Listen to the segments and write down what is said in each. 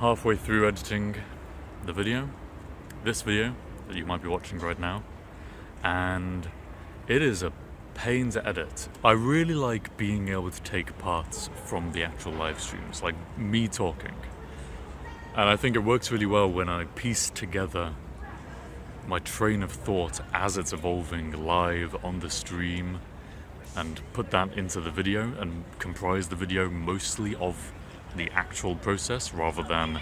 halfway through editing the video, this video that you might be watching right now, and it is a pain to edit. I really like being able to take parts from the actual live streams, like me talking. And I think it works really well when I piece together my train of thought as it's evolving live on the stream and put that into the video and comprise the video mostly of the actual process rather than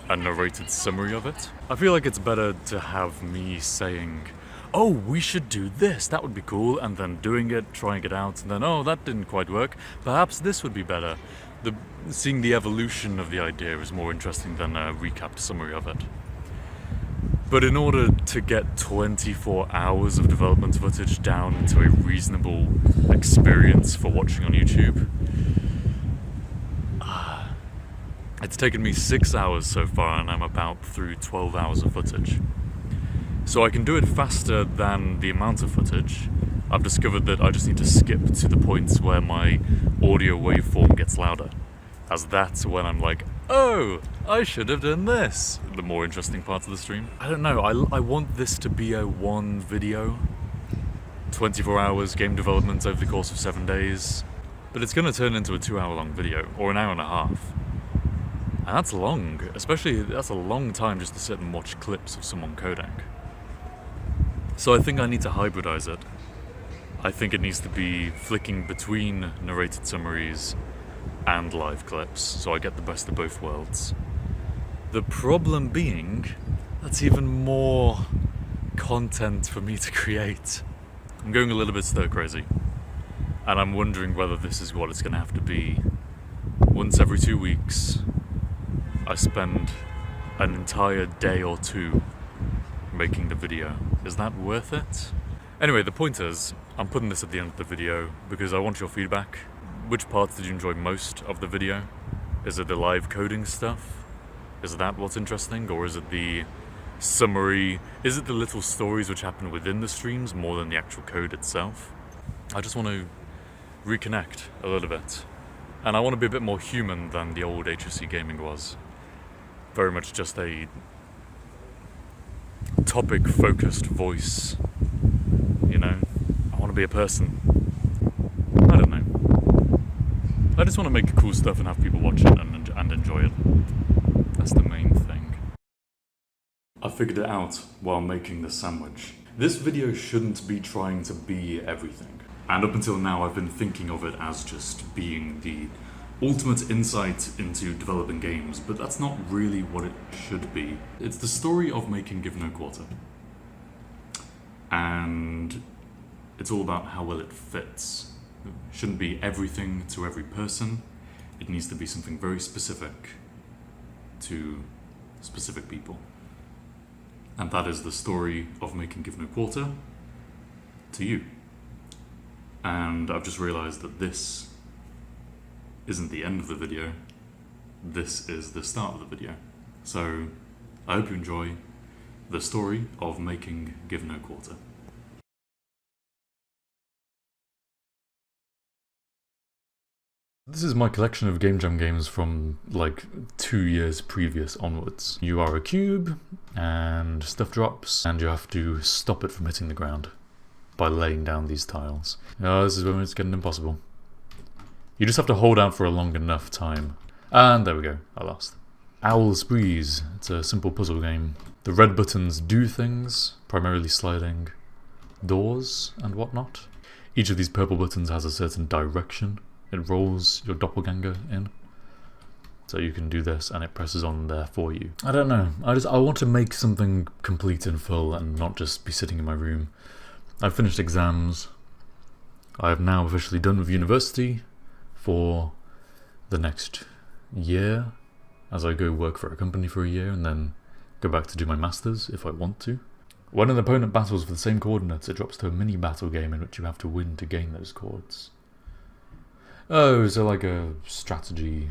a narrated summary of it. I feel like it's better to have me saying, oh, we should do this, that would be cool, and then doing it, trying it out, and then, oh, that didn't quite work, perhaps this would be better. Seeing the evolution of the idea is more interesting than a recapped summary of it. But in order to get 24 hours of development footage down to a reasonable experience for watching on YouTube, it's taken me 6 hours so far, and I'm about through 12 hours of footage. So I can do it faster than the amount of footage. I've discovered that I just need to skip to the points where my audio waveform gets louder, as that's when I'm like, oh, I should have done this. The more interesting parts of the stream. I don't know, I want this to be a one video, 24 hours game development over the course of 7 days, but it's going to turn into a 2-hour long video, or an hour and a half. And that's long, especially that's a long time just to sit and watch clips of someone coding. So I think I need to hybridize it. I think it needs to be flicking between narrated summaries and live clips, so I get the best of both worlds. The problem being, that's even more content for me to create. I'm going a little bit stir crazy, and I'm wondering whether this is what it's going to have to be. Once every 2 weeks, I spend an entire day or two making the video. Is that worth it? Anyway, the point is, I'm putting this at the end of the video because I want your feedback. Which parts did you enjoy most of the video? Is it the live coding stuff? Is that what's interesting? Or is it the summary? Is it the little stories which happen within the streams more than the actual code itself? I just want to reconnect a little bit. And I want to be a bit more human than the old HOCgaming was. Very much just a topic-focused voice, you know? I want to be a person. I don't know. I just want to make cool stuff and have people watch it and enjoy it. That's the main thing. I figured it out while making the sandwich. This video shouldn't be trying to be everything. And up until now I've been thinking of it as just being the ultimate insight into developing games, but that's not really what it should be. It's the story of making Give No Quarter. And it's all about how well it fits. It shouldn't be everything to every person. It needs to be something very specific to specific people. And that is the story of making Give No Quarter to you. And I've just realized that this isn't the end of the video, this is the start of the video. So I hope you enjoy the story of making Give No Quarter. This is my collection of Game Jam games from like 2 years previous onwards. You are a cube and stuff drops and you have to stop it from hitting the ground by laying down these tiles. Oh, this is when it's getting impossible. You just have to hold out for a long enough time. And there we go, I lost. Owl Sprees, it's a simple puzzle game. The red buttons do things, primarily sliding doors and whatnot. Each of these purple buttons has a certain direction. It rolls your doppelganger in. So you can do this and it presses on there for you. I don't know, I want to make something complete and full and not just be sitting in my room. I've finished exams. I have now officially done with university for the next year, as I go work for a company for a year and then go back to do my masters if I want to. When an opponent battles for the same coordinates, it drops to a mini battle game in which you have to win to gain those chords. Oh, so like a strategy,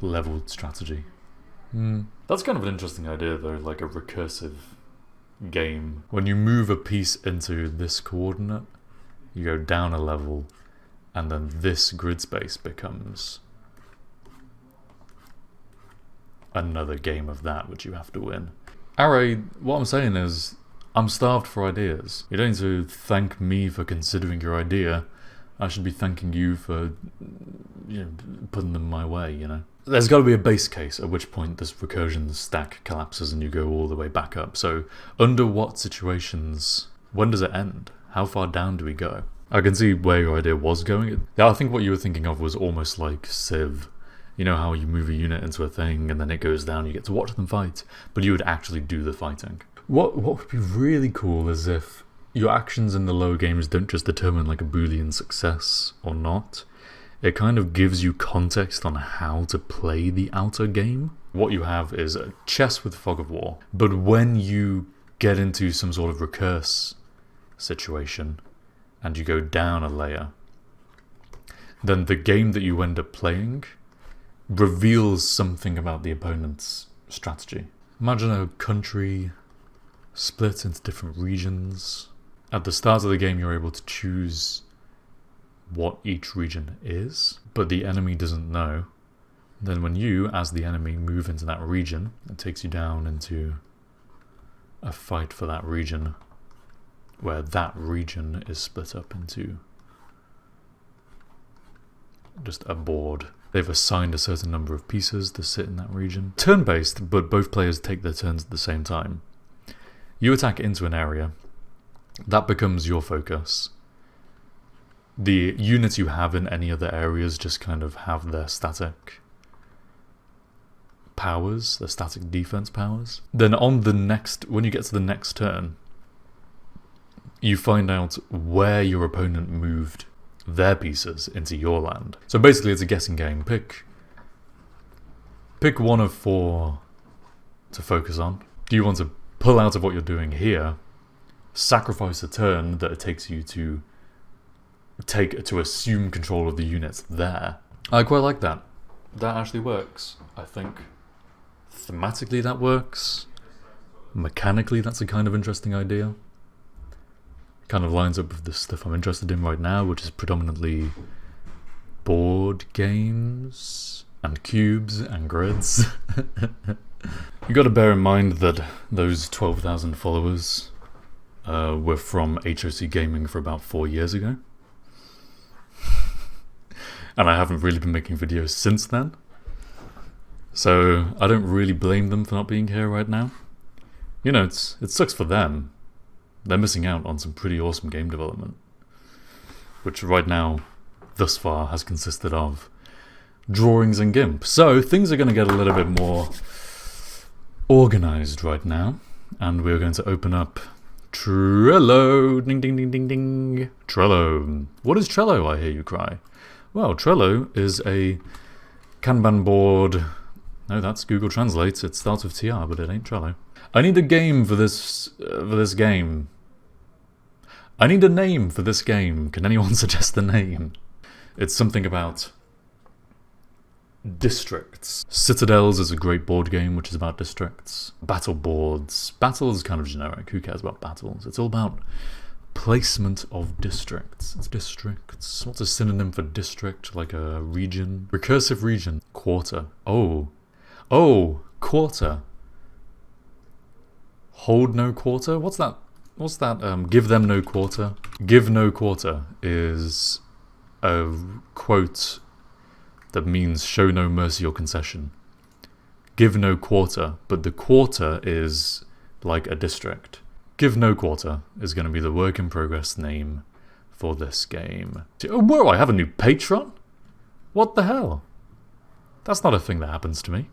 leveled strategy. That's kind of an interesting idea though, like a recursive game. When you move a piece into this coordinate, you go down a level, and then this grid space becomes another game of that which you have to win. Array, what I'm saying is, I'm starved for ideas. You don't need to thank me for considering your idea. I should be thanking you for, putting them my way, There's got to be a base case, at which point this recursion stack collapses and you go all the way back up. So, under what situations, when does it end? How far down do we go? I can see where your idea was going. I think what you were thinking of was almost like Civ. You know how you move a unit into a thing and then it goes down, you get to watch them fight, but you would actually do the fighting. What would be really cool is if your actions in the lower games don't just determine like a Boolean success or not. It kind of gives you context on how to play the outer game. What you have is a chess with Fog of War, but when you get into some sort of recurse situation and you go down a layer, then the game that you end up playing reveals something about the opponent's strategy. Imagine a country split into different regions. At the start of the game, you're able to choose what each region is, but the enemy doesn't know. Then when you, as the enemy, move into that region, it takes you down into a fight for that region, where that region is split up into just a board. They've assigned a certain number of pieces to sit in that region. Turn-based, but both players take their turns at the same time. You attack into an area. That becomes your focus. The units you have in any other areas just kind of have their static powers, their static defense powers. Then on the next, when you get to the next turn, you find out where your opponent moved their pieces into your land. So basically it's a guessing game. Pick one of 4 to focus on. Do you want to pull out of what you're doing here, sacrifice a turn that it takes you to assume control of the units there? I quite like that. That actually works, I think. Thematically that works. Mechanically that's a kind of interesting idea. Kind of lines up with the stuff I'm interested in right now, which is predominantly board games and cubes and grids. You got to bear in mind that those 12,000 followers were from HOCgaming for about 4 years ago. And I haven't really been making videos since then. So I don't really blame them for not being here right now. It sucks for them. They're missing out on some pretty awesome game development, which right now, thus far, has consisted of drawings and GIMP. So things are going to get a little bit more organized right now, and we're going to open up Trello. Ding, ding, ding, ding, ding. Trello. What is Trello, I hear you cry? Well, Trello is a Kanban board. No, that's Google Translate. It starts with TR, but it ain't Trello. I need a game for this game. I need a name for this game. Can anyone suggest a name? It's something about districts. Citadels is a great board game which is about districts. Battle boards. Battle is kind of generic. Who cares about battles? It's all about placement of districts. It's districts. What's a synonym for district? Like a region? Recursive region. Quarter. Oh, quarter. Hold no quarter? What's that? Give them no quarter? Give no quarter is a quote that means show no mercy or concession. Give no quarter, but the quarter is like a district. Give no quarter is going to be the work in progress name for this game. Oh, whoa, I have a new patron? What the hell? That's not a thing that happens to me.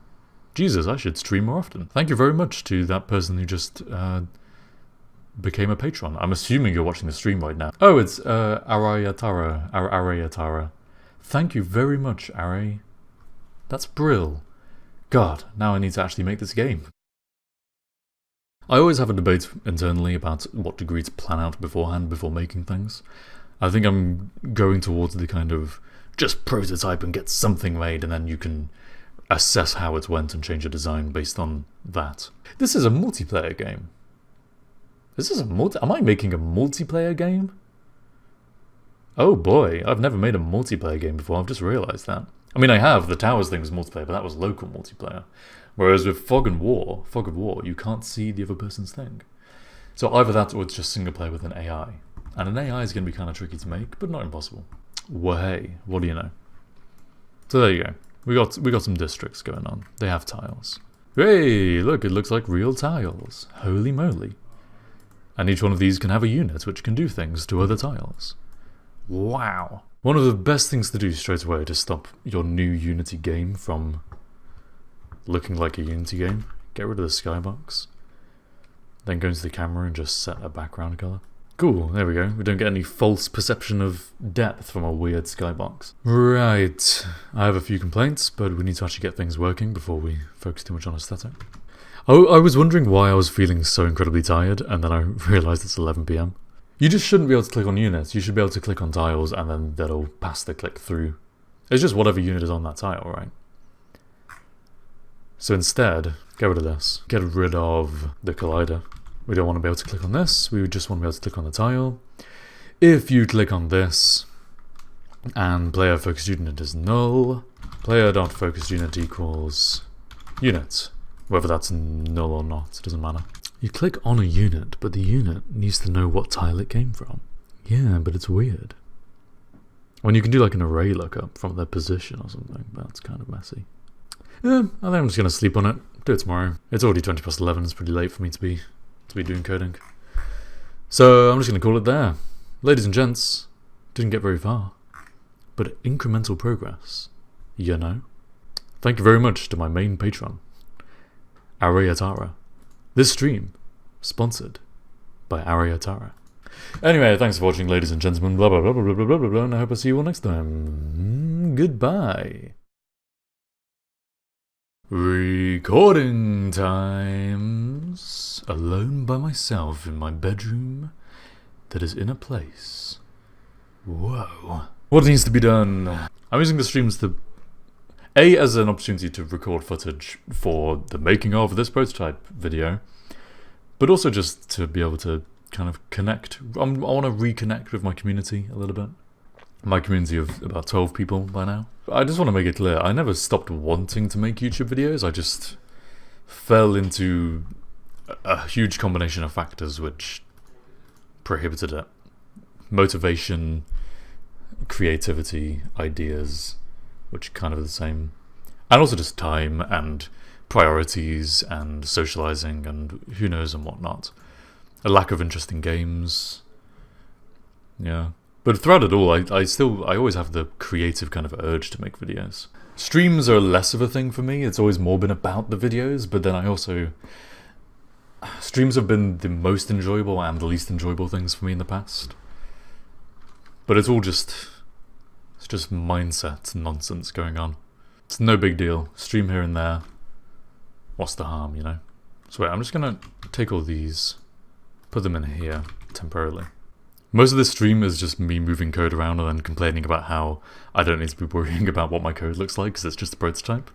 Jesus, I should stream more often. Thank you very much to that person who just became a patron. I'm assuming you're watching the stream right now. Oh, it's Arayatara. Thank you very much, Aray. That's brill. God, now I need to actually make this game. I always have a debate internally about what degree to plan out beforehand before making things. I think I'm going towards the kind of just prototype and get something made and then you can assess how it went and change the design based on that. This is a multiplayer game. Am I making a multiplayer game? Oh boy, I've never made a multiplayer game before, I've just realised that. I mean, I have. The Towers thing was multiplayer, but that was local multiplayer. Whereas with Fog of War, you can't see the other person's thing. So either that or it's just single player with an AI. And an AI is going to be kind of tricky to make, but not impossible. Well, hey, what do you know? So there you go. We got some districts going on. They have tiles. Hey, look, it looks like real tiles. Holy moly. And each one of these can have a unit which can do things to other tiles. Wow. One of the best things to do straight away to stop your new Unity game from looking like a Unity game, get rid of the skybox. Then go into the camera and just set a background color. Cool, there we go. We don't get any false perception of depth from a weird skybox. Right, I have a few complaints, but we need to actually get things working before we focus too much on aesthetic. Oh, I was wondering why I was feeling so incredibly tired, and then I realised it's 11 PM. You just shouldn't be able to click on units. You should be able to click on tiles, and then that'll pass the click through. It's just whatever unit is on that tile, right? So instead, get rid of this. Get rid of the collider. We don't want to be able to click on this. We just want to be able to click on the tile. If you click on this, and player focused unit is null, player.focused unit equals unit. Whether that's null or not, it doesn't matter. You click on a unit, but the unit needs to know what tile it came from. Yeah, but it's weird. When you can do like an array lookup from their position or something, that's kind of messy. Yeah, I think I'm just going to sleep on it. Do it tomorrow. It's already 20 past 11. It's pretty late for me to be doing coding. So I'm just going to call it there. Ladies and gents, didn't get very far. But incremental progress, you know? Thank you very much to my main patron, Ariatara. This stream, sponsored by Ariatara. Anyway, thanks for watching, ladies and gentlemen, blah blah blah blah blah blah blah blah, and I hope I see you all next time. Goodbye. Recording times. Alone by myself in my bedroom that is in a place. Whoa. What needs to be done? I'm using the streams to as an opportunity to record footage for the making of this prototype video, but also just to be able to kind of connect. I want to reconnect with my community a little bit. My community of about 12 people by now. I just want to make it clear, I never stopped wanting to make YouTube videos, I just fell into a huge combination of factors which prohibited it. Motivation, creativity, ideas, which kind of are the same. And also just time and priorities and socializing and who knows and whatnot. A lack of interest in games. Yeah. But throughout it all, I always have the creative kind of urge to make videos. Streams are less of a thing for me. It's always more been about the videos, but then I also... Streams have been the most enjoyable and the least enjoyable things for me in the past. But it's all just... It's just mindset nonsense going on. It's no big deal. Stream here and there. What's the harm, you know? So wait, I'm just gonna take all these, put them in here temporarily. Most of this stream is just me moving code around and then complaining about how I don't need to be worrying about what my code looks like because it's just a prototype.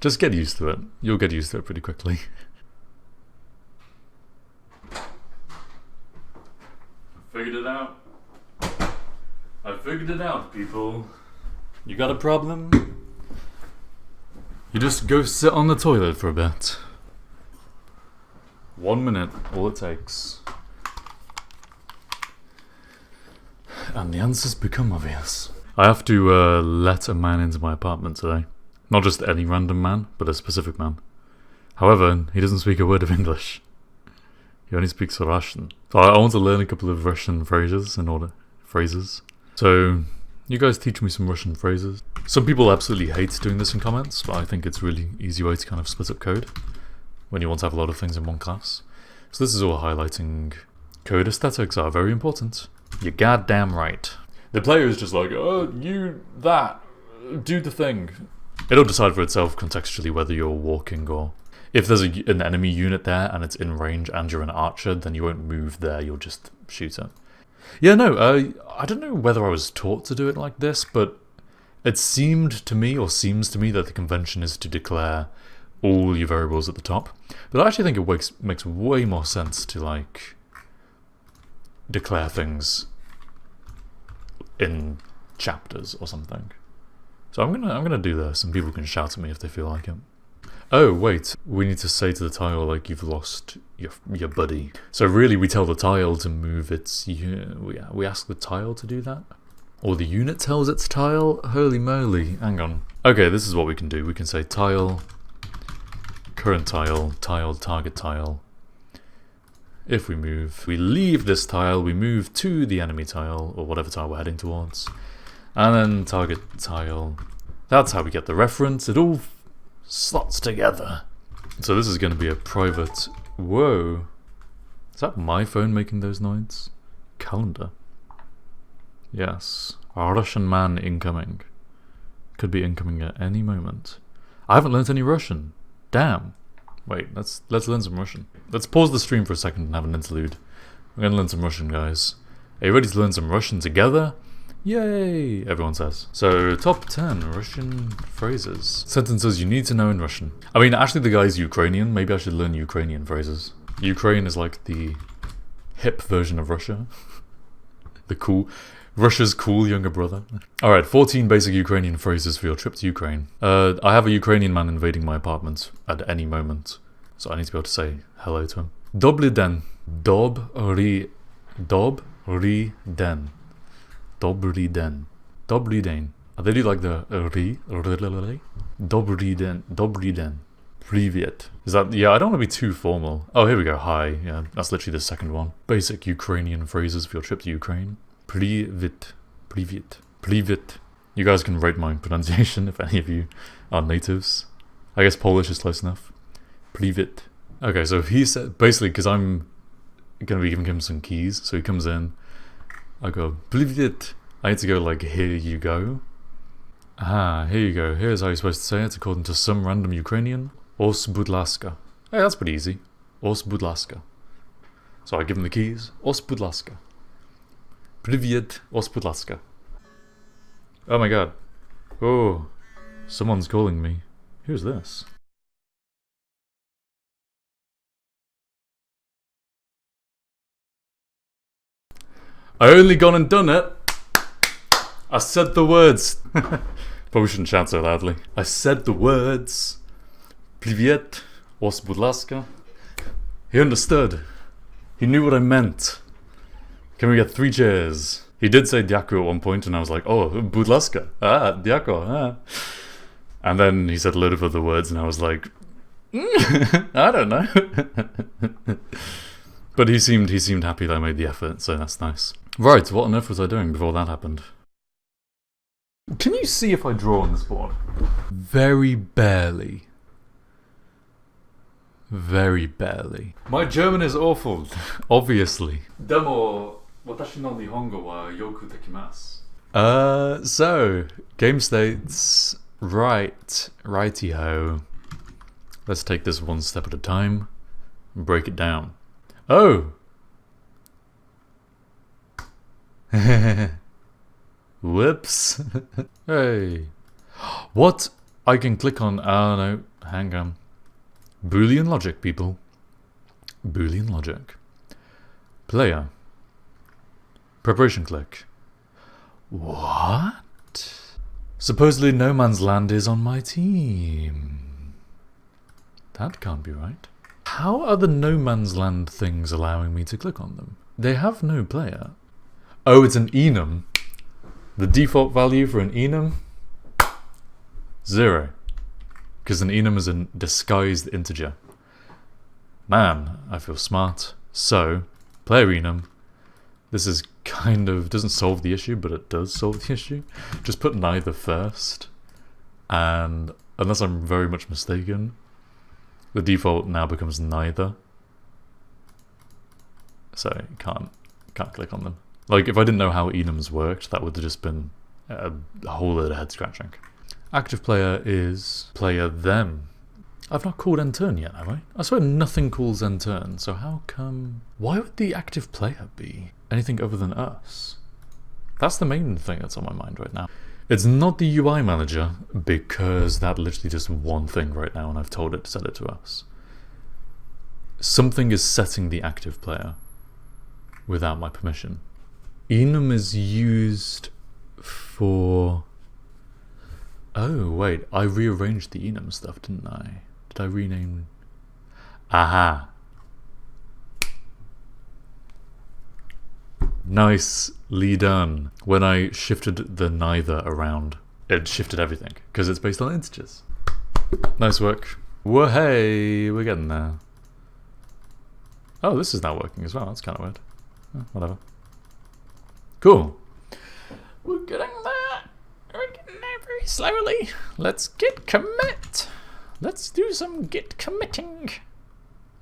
Just get used to it. You'll get used to it pretty quickly. Figured it out. I figured it out, people. You got a problem? You just go sit on the toilet for a bit. 1 minute, all it takes. And the answers become obvious. I have to let a man into my apartment today. Not just any random man, but a specific man. However, he doesn't speak a word of English. He only speaks Russian. So I want to learn a couple of Russian phrases in order. So, you guys teach me some Russian phrases. Some people absolutely hate doing this in comments, but I think it's a really easy way to kind of split up code when you want to have a lot of things in one class. So this is all highlighting code aesthetics are very important. You're goddamn right. The player is just like, oh, do the thing. It'll decide for itself contextually whether you're walking or... If there's an enemy unit there and it's in range and you're an archer, then you won't move there, you'll just shoot it. Yeah, no, I don't know whether I was taught to do it like this, but it seemed to me, or seems to me, that the convention is to declare all your variables at the top. But I actually think it makes way more sense to, like, declare things in chapters or something. So I'm gonna do this, and people can shout at me if they feel like it. Oh wait, we need to say to the tile like you've lost your buddy. So really, we tell the tile to move its. We ask the tile to do that, or the unit tells its tile. Holy moly! Hang on. Okay, this is what we can do. We can say tile, current tile, tile target tile. If we move, we leave this tile, we move to the enemy tile, or whatever tile we're heading towards. And then target tile. That's how we get the reference. It all slots together. So this is going to be a private... Whoa. Is that my phone making those noises? Calendar. Yes. A Russian man incoming. Could be incoming at any moment. I haven't learnt any Russian. Damn. Wait, let's learn some Russian. Let's pause the stream for a second and have an interlude. We're gonna learn some Russian, guys. Are you ready to learn some Russian together? Yay! Everyone says. So, top 10 Russian phrases. Sentences you need to know in Russian. I mean, actually the guy's Ukrainian. Maybe I should learn Ukrainian phrases. Ukraine is like the hip version of Russia. Russia's cool younger brother. Alright, 14 basic Ukrainian phrases for your trip to Ukraine. I have a Ukrainian man invading my apartment at any moment, so I need to be able to say hello to him. Dobry den. Dobry den. Dobry den. Dobry den. They do like the ri. Dobry den. Dobry den. Privyet. Is that... Yeah, I don't want to be too formal. Oh, here we go. Hi. Yeah, that's literally the second one. Basic Ukrainian phrases for your trip to Ukraine. Privyet. Privyet. Privyet. You guys can rate my pronunciation if any of you are natives. I guess Polish is close enough. Privyet. Okay, so he said... Basically, because I'm going to be giving him some keys, so he comes in. I go, Privyet. I need to go like, here you go. Ah, here you go. Here's how you're supposed to say it according to some random Ukrainian. Os budlaska. Hey, that's pretty easy. Os budlaska. So I give him the keys. Os budlaska. Privyet, os budlaska. Oh my god. Oh, someone's calling me. Who's this? I only gone and done it. I said the words. Probably shouldn't shout so loudly. I said the words. Privyet, os budlaska. He understood. He knew what I meant. Can we get 3 chairs? He did say Diako at one point, and I was like, oh, budlaska. Ah, Diako. Ah. And then he said a load of other words, and I was like, I don't know. But he seemed happy that I made the effort, so that's nice. Right, what on earth was I doing before that happened? Can you see if I draw on this board? Very barely. Very barely. My German is awful, obviously. Demo, watashi no nihongo wa yoku dekimasu. So, game states, right, righty-ho. Let's take this one step at a time and break it down. Oh! Whoops. Hey. What? I can click on... Oh no, hang on. Boolean logic, people. Boolean logic. Player. Preparation click. What? Supposedly No Man's Land is on my team. That can't be right. How are the No Man's Land things allowing me to click on them? They have no player. Oh, it's an enum. The default value for an enum? 0. Because an enum is a disguised integer. Man, I feel smart. So, player enum. This is kind of... doesn't solve the issue, but it does solve the issue. Just put neither first. And unless I'm very much mistaken, the default now becomes neither. So, can't click on them. Like, if I didn't know how enums worked, that would have just been a whole load of head scratching. Active player is player them. I've not called end turn yet, have I? I swear nothing calls end turn, so how come... Why would the active player be anything other than us? That's the main thing that's on my mind right now. It's not the UI manager, because that literally just one thing right now, and I've told it to set it to us. Something is setting the active player without my permission. Enum is used for... Oh, wait, I rearranged the enum stuff, didn't I? Did I rename... Aha! Nicely done. When I shifted the neither around, it shifted everything, because it's based on integers. Nice work. Whoa, hey, we're getting there. Oh, this is now working as well, that's kind of weird. Oh, whatever. Cool. We're getting there. We're getting there very slowly. Let's git commit. Let's do some git committing.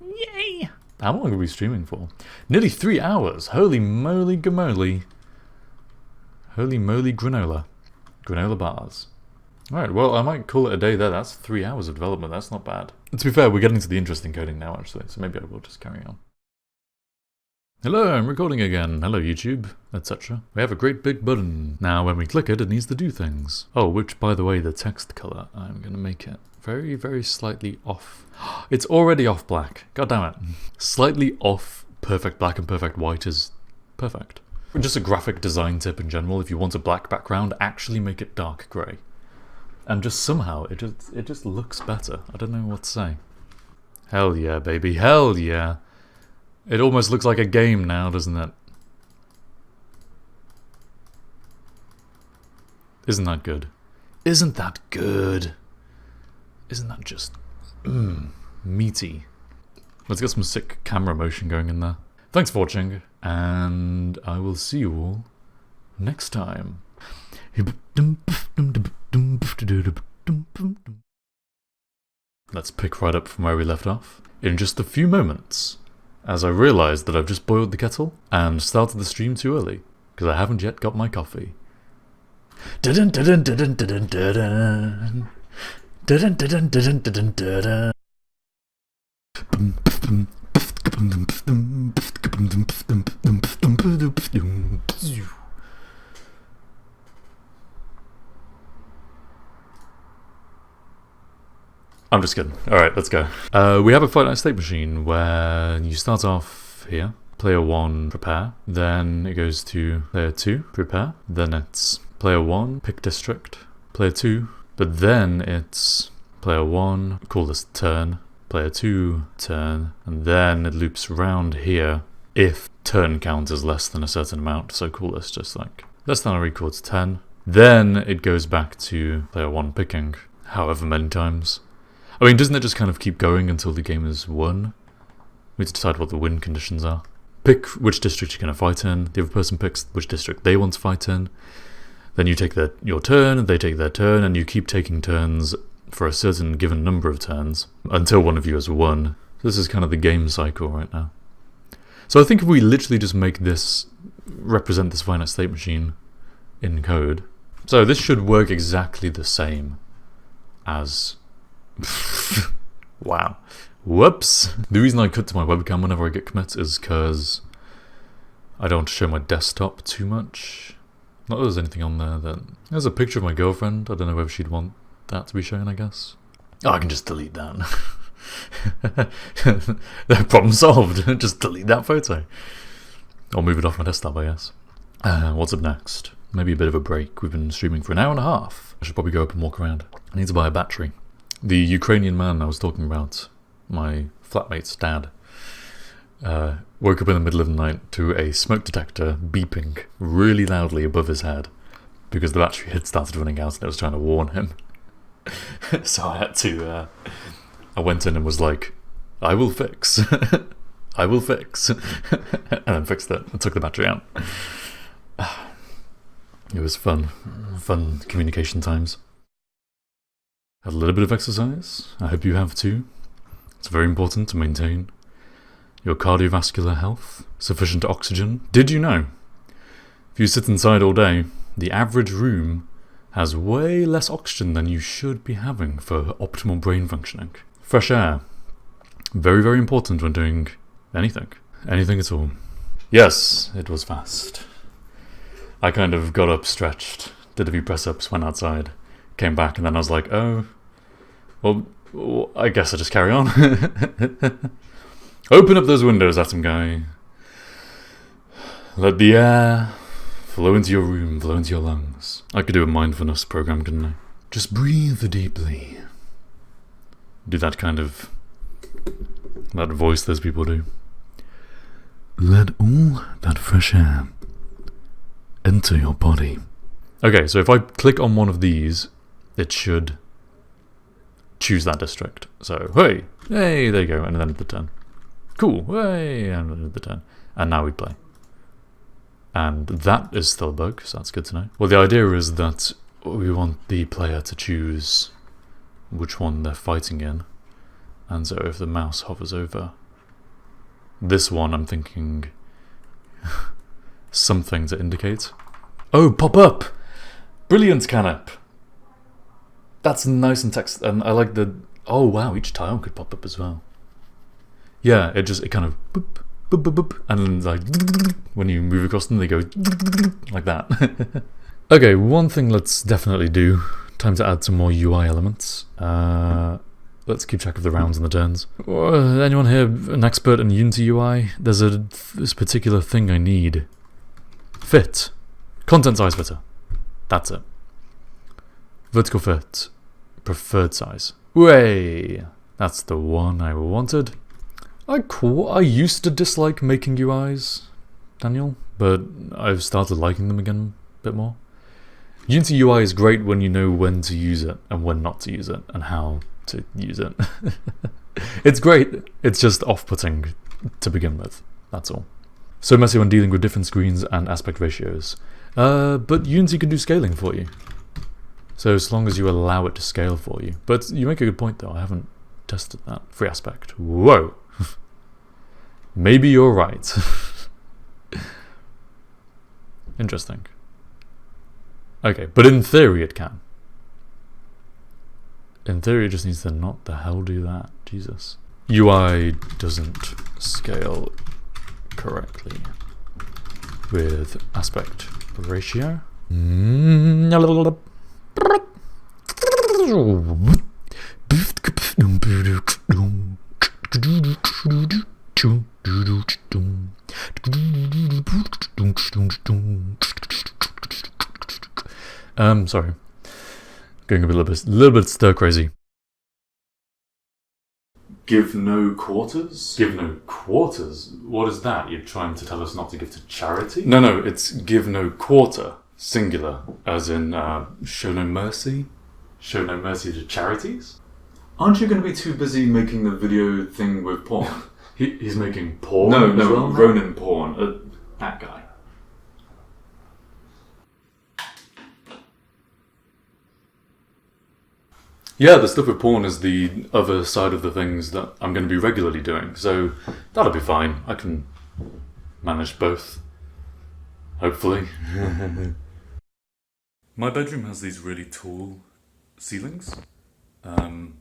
Yay! How long are we streaming for? Nearly 3 hours. Holy moly gamoly. Holy moly granola. Granola bars. Alright, well, I might call it a day there. That's 3 hours of development. That's not bad. To be fair, we're getting to the interesting coding now, actually, so maybe I will just carry on. Hello, I'm recording again. Hello, YouTube, etc. We have a great big button. Now, when we click it, it needs to do things. Oh, which, by the way, the text color, I'm going to make it very, very slightly off. It's already off black. God damn it. Slightly off perfect black and perfect white is perfect. Just a graphic design tip in general, if you want a black background, actually make it dark grey. And just somehow, it just looks better. I don't know what to say. Hell yeah, baby. Hell yeah. It almost looks like a game now, doesn't it? Isn't that good? Isn't that good? Isn't that just meaty? Let's get some sick camera motion going in there. Thanks for watching, and I will see you all next time. Let's pick right up from where we left off. In just a few moments, as I realised that I've just boiled the kettle and started the stream too early, because I haven't yet got my coffee. I'm just kidding. Alright, let's go. We have a finite state machine where you start off here, player 1, prepare, then it goes to player 2, prepare, then it's player 1, pick district, player 2, but then it's player 1, call this turn, player 2, turn, and then it loops around here if turn count is less than a certain amount, so call this just like less than or equal to 10. Then it goes back to player 1 picking however many times. I mean, doesn't it just kind of keep going until the game is won? We have to decide what the win conditions are. Pick which district you're going to fight in, the other person picks which district they want to fight in, then you take your turn, they take their turn, and you keep taking turns for a certain given number of turns until one of you has won. So this is kind of the game cycle right now. So I think if we literally just make this represent this finite state machine in code, so this should work exactly the same as... Wow. Whoops. The reason I cut to my webcam whenever I get commits is because I don't want to show my desktop too much. Not that there's anything on there that... There's a picture of my girlfriend. I don't know whether she'd want that to be shown, I guess. Oh, I can just delete that. Problem solved. Just delete that photo. Or move it off my desktop, I guess. What's up next? Maybe a bit of a break. We've been streaming for an hour and a half. I should probably go up and walk around. I need to buy a battery. The Ukrainian man I was talking about, my flatmate's dad, woke up in the middle of the night to a smoke detector beeping really loudly above his head because the battery had started running out and it was trying to warn him. So I had to, I went in and was like, I will fix. I will fix. And then fixed it and took the battery out. It was fun. Fun communication times. Had a little bit of exercise. I hope you have too. It's very important to maintain your cardiovascular health, sufficient oxygen. Did you know? If you sit inside all day, the average room has way less oxygen than you should be having for optimal brain functioning. Fresh air. Very, very important when doing anything. Anything at all. Yes, it was fast. I kind of got up, stretched, did a few press-ups, went outside, came back, and then I was like, oh, well, I guess I'll just carry on. Open up those windows, atom guy. Let the air flow into your room, flow into your lungs. I could do a mindfulness program, couldn't I? Just breathe deeply. Do that kind of... that voice those people do. Let all that fresh air enter your body. Okay, so if I click on one of these, it should choose that district. So, hey, there you go, and then the turn. Cool, hey, and then the turn. And now we play. And that is still a bug, so that's good to know. Well, the idea is that we want the player to choose which one they're fighting in. And so if the mouse hovers over this one, I'm thinking something to indicate. Oh, pop up! Brilliant, Canap! That's nice and text, and I like the... oh wow, each tile could pop up as well. Yeah, it kind of boop, boop, boop, boop, and then like when you move across them, they go like that. Okay, one thing let's definitely do. Time to add some more UI elements. Let's keep track of the rounds and the turns. Anyone here an expert in Unity UI? There's this particular thing I need. Fit. Content size fitter. That's it. Vertical fit. Preferred size. Way. That's the one I wanted. I used to dislike making UIs, Daniel, but I've started liking them again a bit more. Unity UI is great when you know when to use it and when not to use it and how to use it. It's great, it's just off-putting to begin with, that's all. So messy when dealing with different screens and aspect ratios. But Unity can do scaling for you. So as long as you allow it to scale for you. But you make a good point though, I haven't tested that. Free aspect. Whoa! Maybe you're right. Interesting. Okay, but in theory it can. In theory it just needs to not the hell do that. Jesus. UI doesn't scale correctly with aspect ratio. Sorry. Going a little bit stir crazy. Give no quarters? Give no quarters? What is that? You're trying to tell us not to give to charity? No, it's give no quarter, singular, as in show no mercy? Show no mercy to charities? Aren't you going to be too busy making the video thing with porn? He's making porn? No, well, Ronin porn. That guy. Yeah, the stuff with porn is the other side of the things that I'm going to be regularly doing, so that'll be fine. I can manage both. Hopefully. My bedroom has these really tall ceilings, and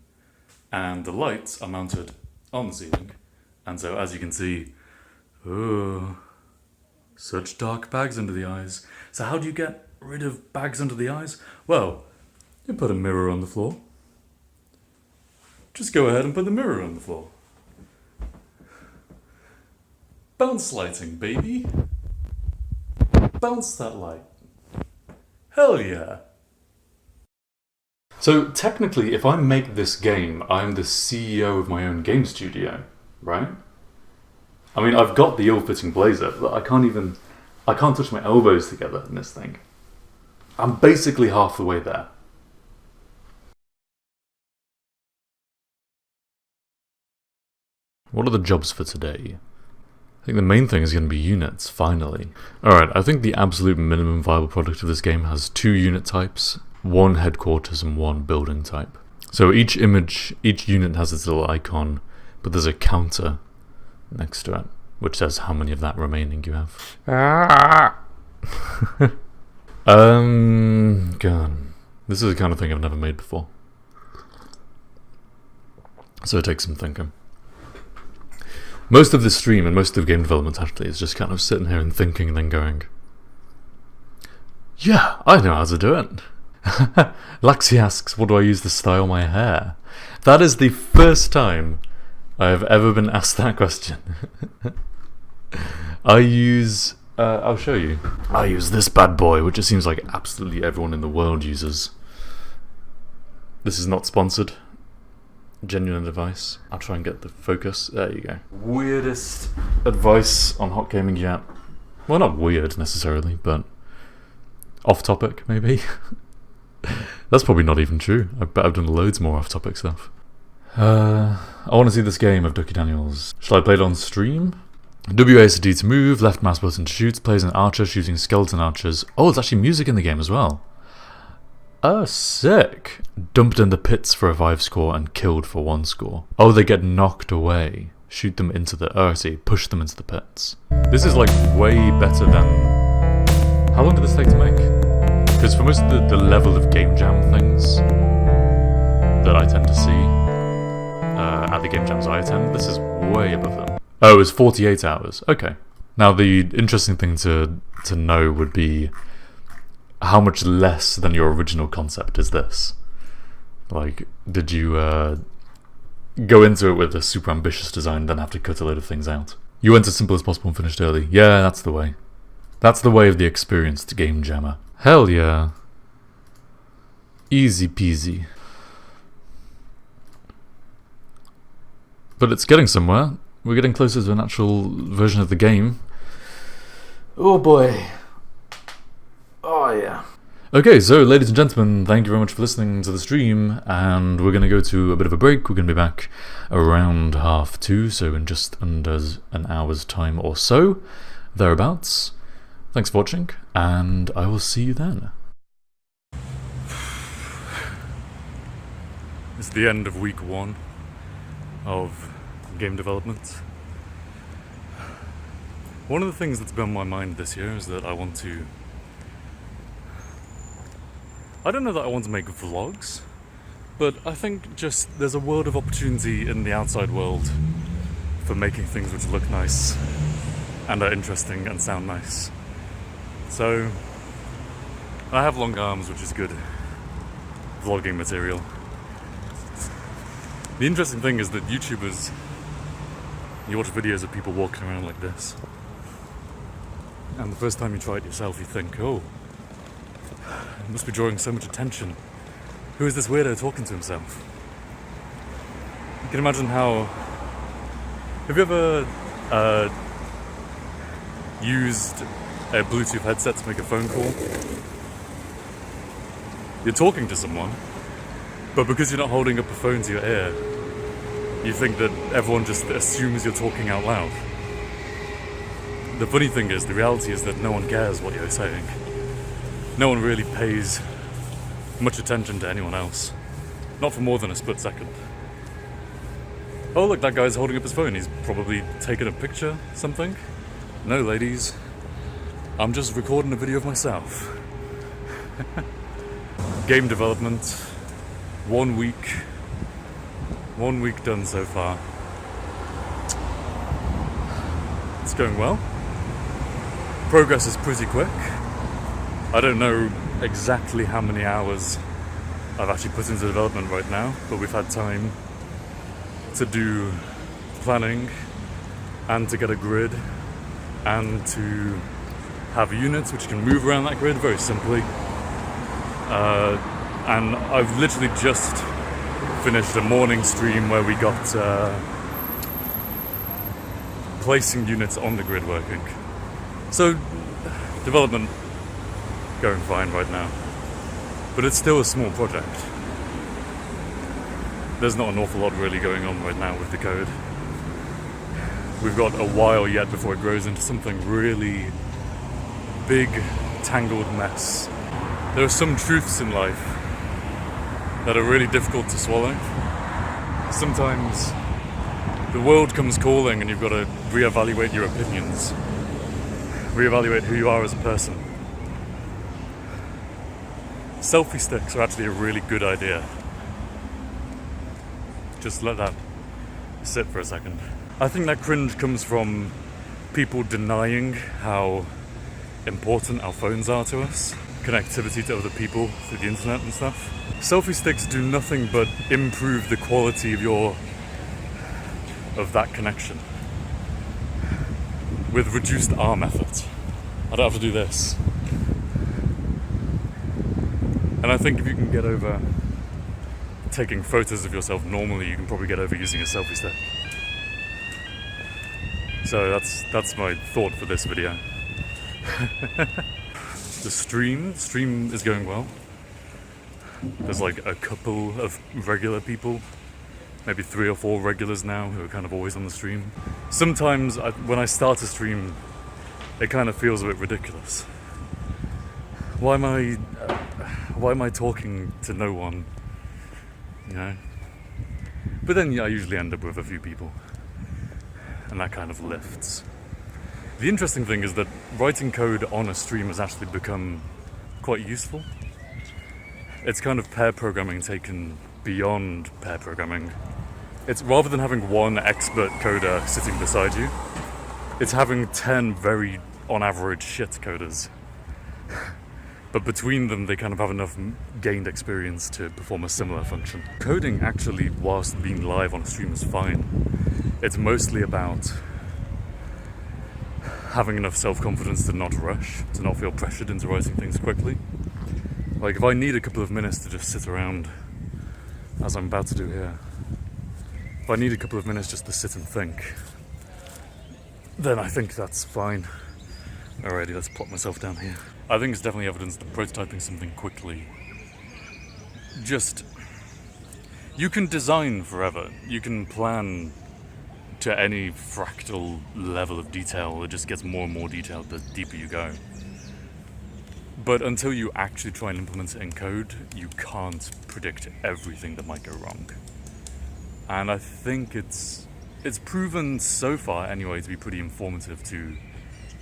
the lights are mounted on the ceiling, and so as you can see, oh, such dark bags under the eyes. So how do you get rid of bags under the eyes? Well, you put a mirror on the floor. Just go ahead and put the mirror on the floor. Bounce lighting, baby. Bounce that light. Hell yeah. So technically, if I make this game, I'm the CEO of my own game studio, right? I mean, I've got the ill-fitting blazer, but I can't touch my elbows together in this thing. I'm basically half the way there. What are the jobs for today? I think the main thing is going to be units, finally. Alright, I think the absolute minimum viable product of this game has 2 unit types, 1 headquarters and 1 building type. So each unit has its little icon, but there's a counter next to it, which says how many of that remaining you have. God. This is the kind of thing I've never made before. So it takes some thinking. Most of this stream and most of game development actually is just kind of sitting here and thinking and then going, yeah, I know how to do it. Laxi asks, what do I use to style my hair? That is the first time I have ever been asked that question. I use, I'll show you. I use this bad boy, which it seems like absolutely everyone in the world uses. This is not sponsored. Genuine advice. I'll try and get the focus. There you go. Weirdest advice on HOCgaming yet. Well, not weird necessarily, but off topic maybe. That's probably not even true. I bet I've done loads more off topic stuff. I want to see this game of Ducky Daniels. Shall I play it on stream? WASD to move, left mouse button to shoot, plays an archer shooting skeleton archers. Oh, there's actually music in the game as well. Oh, sick. Dumped in the pits for a 5 score and killed for 1 score. Oh, they get knocked away. Shoot them into the... Oh, I see. Push them into the pits. This is like way better than... How long did this take to make? Because for most of the level of game jam things that I tend to see at the game jams I attend, this is way above them. Oh, it was 48 hours. Okay. Now the interesting thing to know would be how much less than your original concept is this? Like, did you go into it with a super ambitious design, then have to cut a load of things out? You went as simple as possible and finished early. Yeah, that's the way. That's the way of the experienced game jammer. Hell yeah. Easy peasy. But it's getting somewhere. We're getting closer to an actual version of the game. Oh boy. Oh yeah. Okay, so ladies and gentlemen, thank you very much for listening to the stream, and we're going to go to a bit of a break. We're going to be back around 2:30, so in just under an hour's time or so, thereabouts. Thanks for watching, and I will see you then. It's the end of week 1 of game development. One of the things that's been on my mind this year is that I want to... I don't know that I want to make vlogs, but I think just there's a world of opportunity in the outside world for making things which look nice and are interesting and sound nice. So, I have long arms, which is good vlogging material. The interesting thing is that YouTubers, you watch videos of people walking around like this, and the first time you try it yourself you think, oh, it must be drawing so much attention. Who is this weirdo talking to himself? You can imagine how... Have you ever used a Bluetooth headset to make a phone call? You're talking to someone, but because you're not holding up a phone to your ear, you think that everyone just assumes you're talking out loud. The funny thing is, the reality is that no one cares what you're saying. No one really pays much attention to anyone else. Not for more than a split second. Oh look, that guy's holding up his phone. He's probably taking a picture, something. No, ladies. I'm just recording a video of myself. Game development. 1 week. 1 week done so far. It's going well. Progress is pretty quick. I don't know exactly how many hours I've actually put into development right now, but we've had time to do planning and to get a grid and to have units which can move around that grid very simply. And I've literally just finished a morning stream where we got placing units on the grid working. So development going fine right now, but it's still a small project. There's not an awful lot really going on right now with the code. We've got a while yet before it grows into something really big, tangled mess. There are some truths in life that are really difficult to swallow. Sometimes the world comes calling and you've got to reevaluate your opinions, reevaluate who you are as a person. Selfie sticks are actually a really good idea. Just let that sit for a second. I think that cringe comes from people denying how important our phones are to us, connectivity to other people through the internet and stuff. Selfie sticks do nothing but improve the quality of that connection with reduced arm effort. I don't have to do this. And I think if you can get over taking photos of yourself normally, you can probably get over using a selfie stick. So that's my thought for this video. The stream is going well. There's like a couple of regular people, maybe 3 or 4 regulars now who are kind of always on the stream. Sometimes when I start a stream, it kind of feels a bit ridiculous. Why am I talking to no one? You know? But then I usually end up with a few people, and that kind of lifts. The interesting thing is that writing code on a stream has actually become quite useful. It's kind of pair programming taken beyond pair programming. It's rather than having one expert coder sitting beside you, it's having 10 very, on average, shit coders. But between them, they kind of have enough gained experience to perform a similar function. Coding actually, whilst being live on a stream, is fine. It's mostly about having enough self-confidence to not rush, to not feel pressured into writing things quickly. Like, if I need a couple of minutes to just sit around, as I'm about to do here, if I need a couple of minutes just to sit and think, then I think that's fine. Alrighty, let's plop myself down here. I think it's definitely evidence that prototyping something quickly, you can design forever. You can plan to any fractal level of detail. It just gets more and more detailed the deeper you go. But until you actually try and implement it in code, you can't predict everything that might go wrong. And I think it's proven so far anyway to be pretty informative to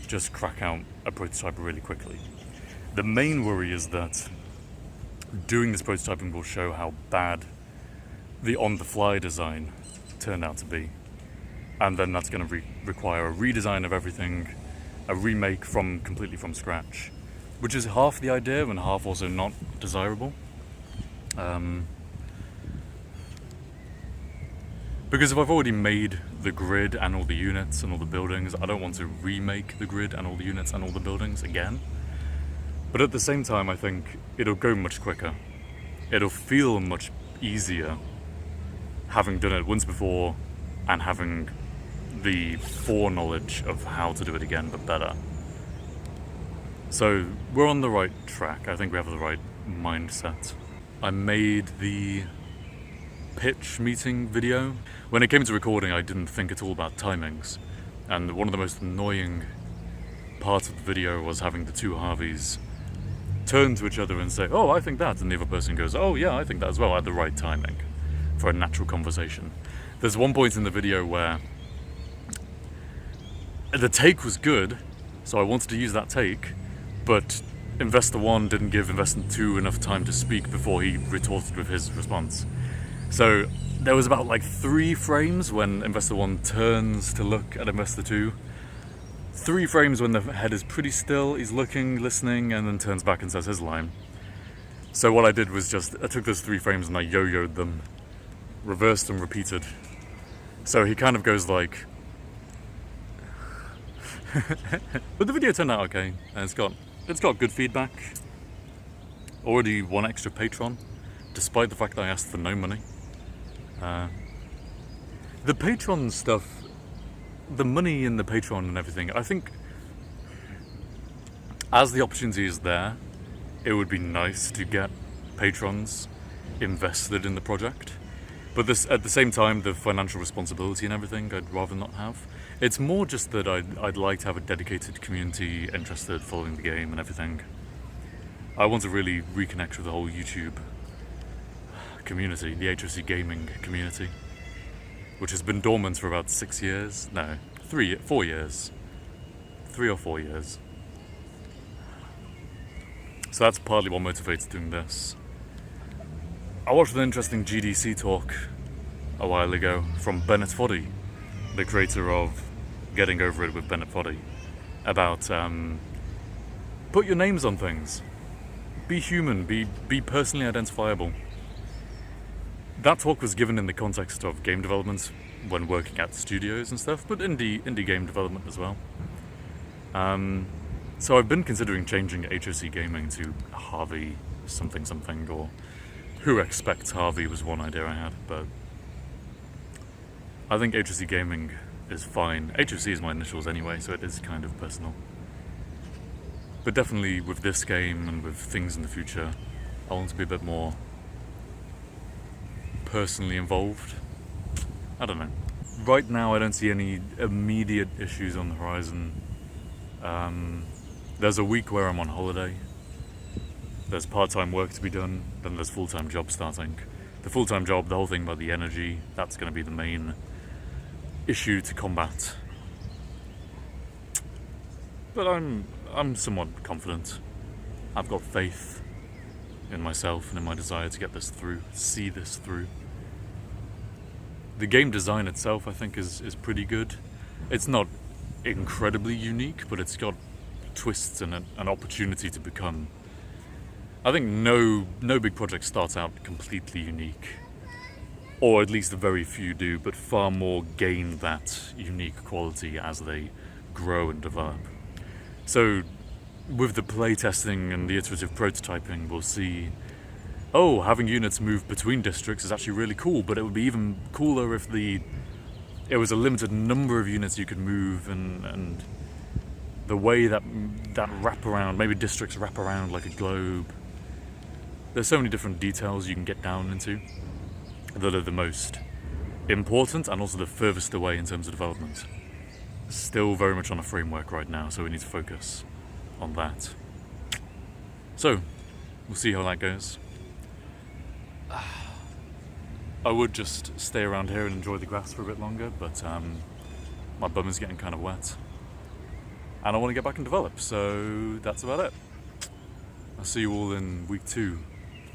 just crack out a prototype really quickly. The main worry is that doing this prototyping will show how bad the on-the-fly design turned out to be. And then that's going to require a redesign of everything, a remake completely from scratch, which is half the idea and half also not desirable. Because if I've already made the grid and all the units and all the buildings, I don't want to remake the grid and all the units and all the buildings again. But at the same time, I think it'll go much quicker. It'll feel much easier having done it once before and having the foreknowledge of how to do it again, but better. So we're on the right track. I think we have the right mindset. I made the pitch meeting video. When it came to recording, I didn't think at all about timings. And one of the most annoying parts of the video was having the two Harveys turn to each other and say, "Oh, I think that," and the other person goes, "Oh yeah, I think that as well," at the right timing for a natural conversation. There's one point in the video where the take was good, so I wanted to use that take, but Investor 1 didn't give Investor 2 enough time to speak before he retorted with his response. So there was about like 3 frames when Investor 1 turns to look at Investor 2. 3 frames when the head is pretty still, he's looking, listening, and then turns back and says his line. So what I did was I took those 3 frames and I yo-yoed them, reversed and repeated. So he kind of goes like... But the video turned out okay, and it's got good feedback. Already 1 extra patron, despite the fact that I asked for no money. The Patreon stuff, the money in the Patreon and everything, I think as the opportunity is there, it would be nice to get patrons invested in the project. But at the same time, the financial responsibility and everything, I'd rather not have. It's more just that I'd like to have a dedicated community interested, following the game and everything. I want to really reconnect with the whole YouTube community, the HOCgaming community, which has been dormant for about 6 years. No, 4 years. 3 or 4 years. So that's partly what motivates doing this. I watched an interesting GDC talk a while ago from Bennett Foddy, the creator of Getting Over It with Bennett Foddy, about put your names on things. Be human, be personally identifiable. That talk was given in the context of game development when working at studios and stuff, but indie game development as well. So I've been considering changing HOCgaming to Harvey something or Who expects Harvey was one idea I had, but I think HOCgaming is fine. HOC is my initials anyway, so it is kind of personal. But definitely with this game and with things in the future, I want to be a bit more personally involved. I don't know. Right now I don't see any immediate issues on the horizon. There's a week where I'm on holiday. There's part-time work to be done, then there's full-time job starting. The full-time job, the whole thing about the energy, that's going to be the main issue to combat. But I'm somewhat confident. I've got faith in myself and in my desire to get this through, see this through. The game design itself, I think, is pretty good. It's not incredibly unique, but it's got twists and an opportunity to become. I think no big project starts out completely unique, or at least very few do, but far more gain that unique quality as they grow and develop. So with the playtesting and the iterative prototyping, we'll see, oh, having units move between districts is actually really cool, but it would be even cooler if it was a limited number of units you could move, and the way that wrap around, maybe districts wrap around like a globe. There's so many different details you can get down into that are the most important and also the furthest away in terms of development. Still very much on a framework right now, so we need to focus on that. So, we'll see how that goes. I would just stay around here and enjoy the grass for a bit longer, but my bum is getting kind of wet. And I want to get back and develop, so that's about it. I'll see you all in week 2.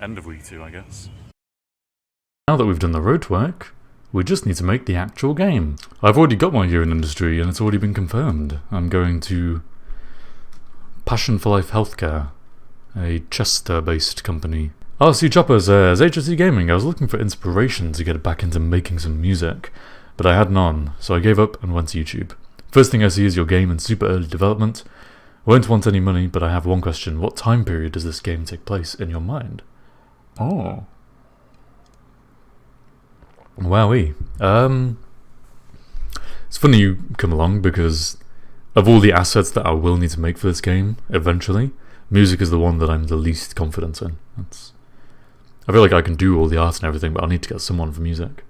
End of week 2, I guess. Now that we've done the road work, we just need to make the actual game. I've already got my year in industry and it's already been confirmed. I'm going to Passion for Life Healthcare, a Chester-based company. RC Choppers as HOCgaming. I was looking for inspiration to get back into making some music, but I had none, so I gave up and went to YouTube. First thing I see is your game in super early development. Won't want any money, but I have one question. What time period does this game take place in your mind? Oh. Wowee. It's funny you come along because of all the assets that I will need to make for this game, eventually, music is the one that I'm the least confident in. I feel like I can do all the art and everything, but I'll need to get someone for music.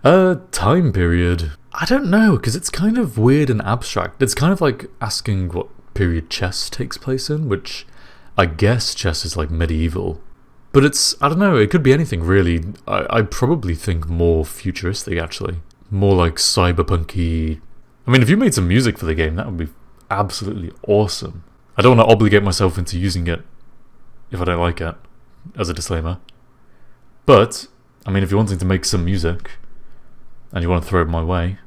Time period. I don't know, because it's kind of weird and abstract. It's kind of like asking what period chess takes place in, which I guess chess is like medieval. But it's, I don't know, it could be anything really. I probably think more futuristic, actually. More like cyberpunky. I mean, if you made some music for the game, that would be absolutely awesome. I don't want to obligate myself into using it if I don't like it, as a disclaimer. But, I mean, if you're wanting to make some music, and you want to throw it my way,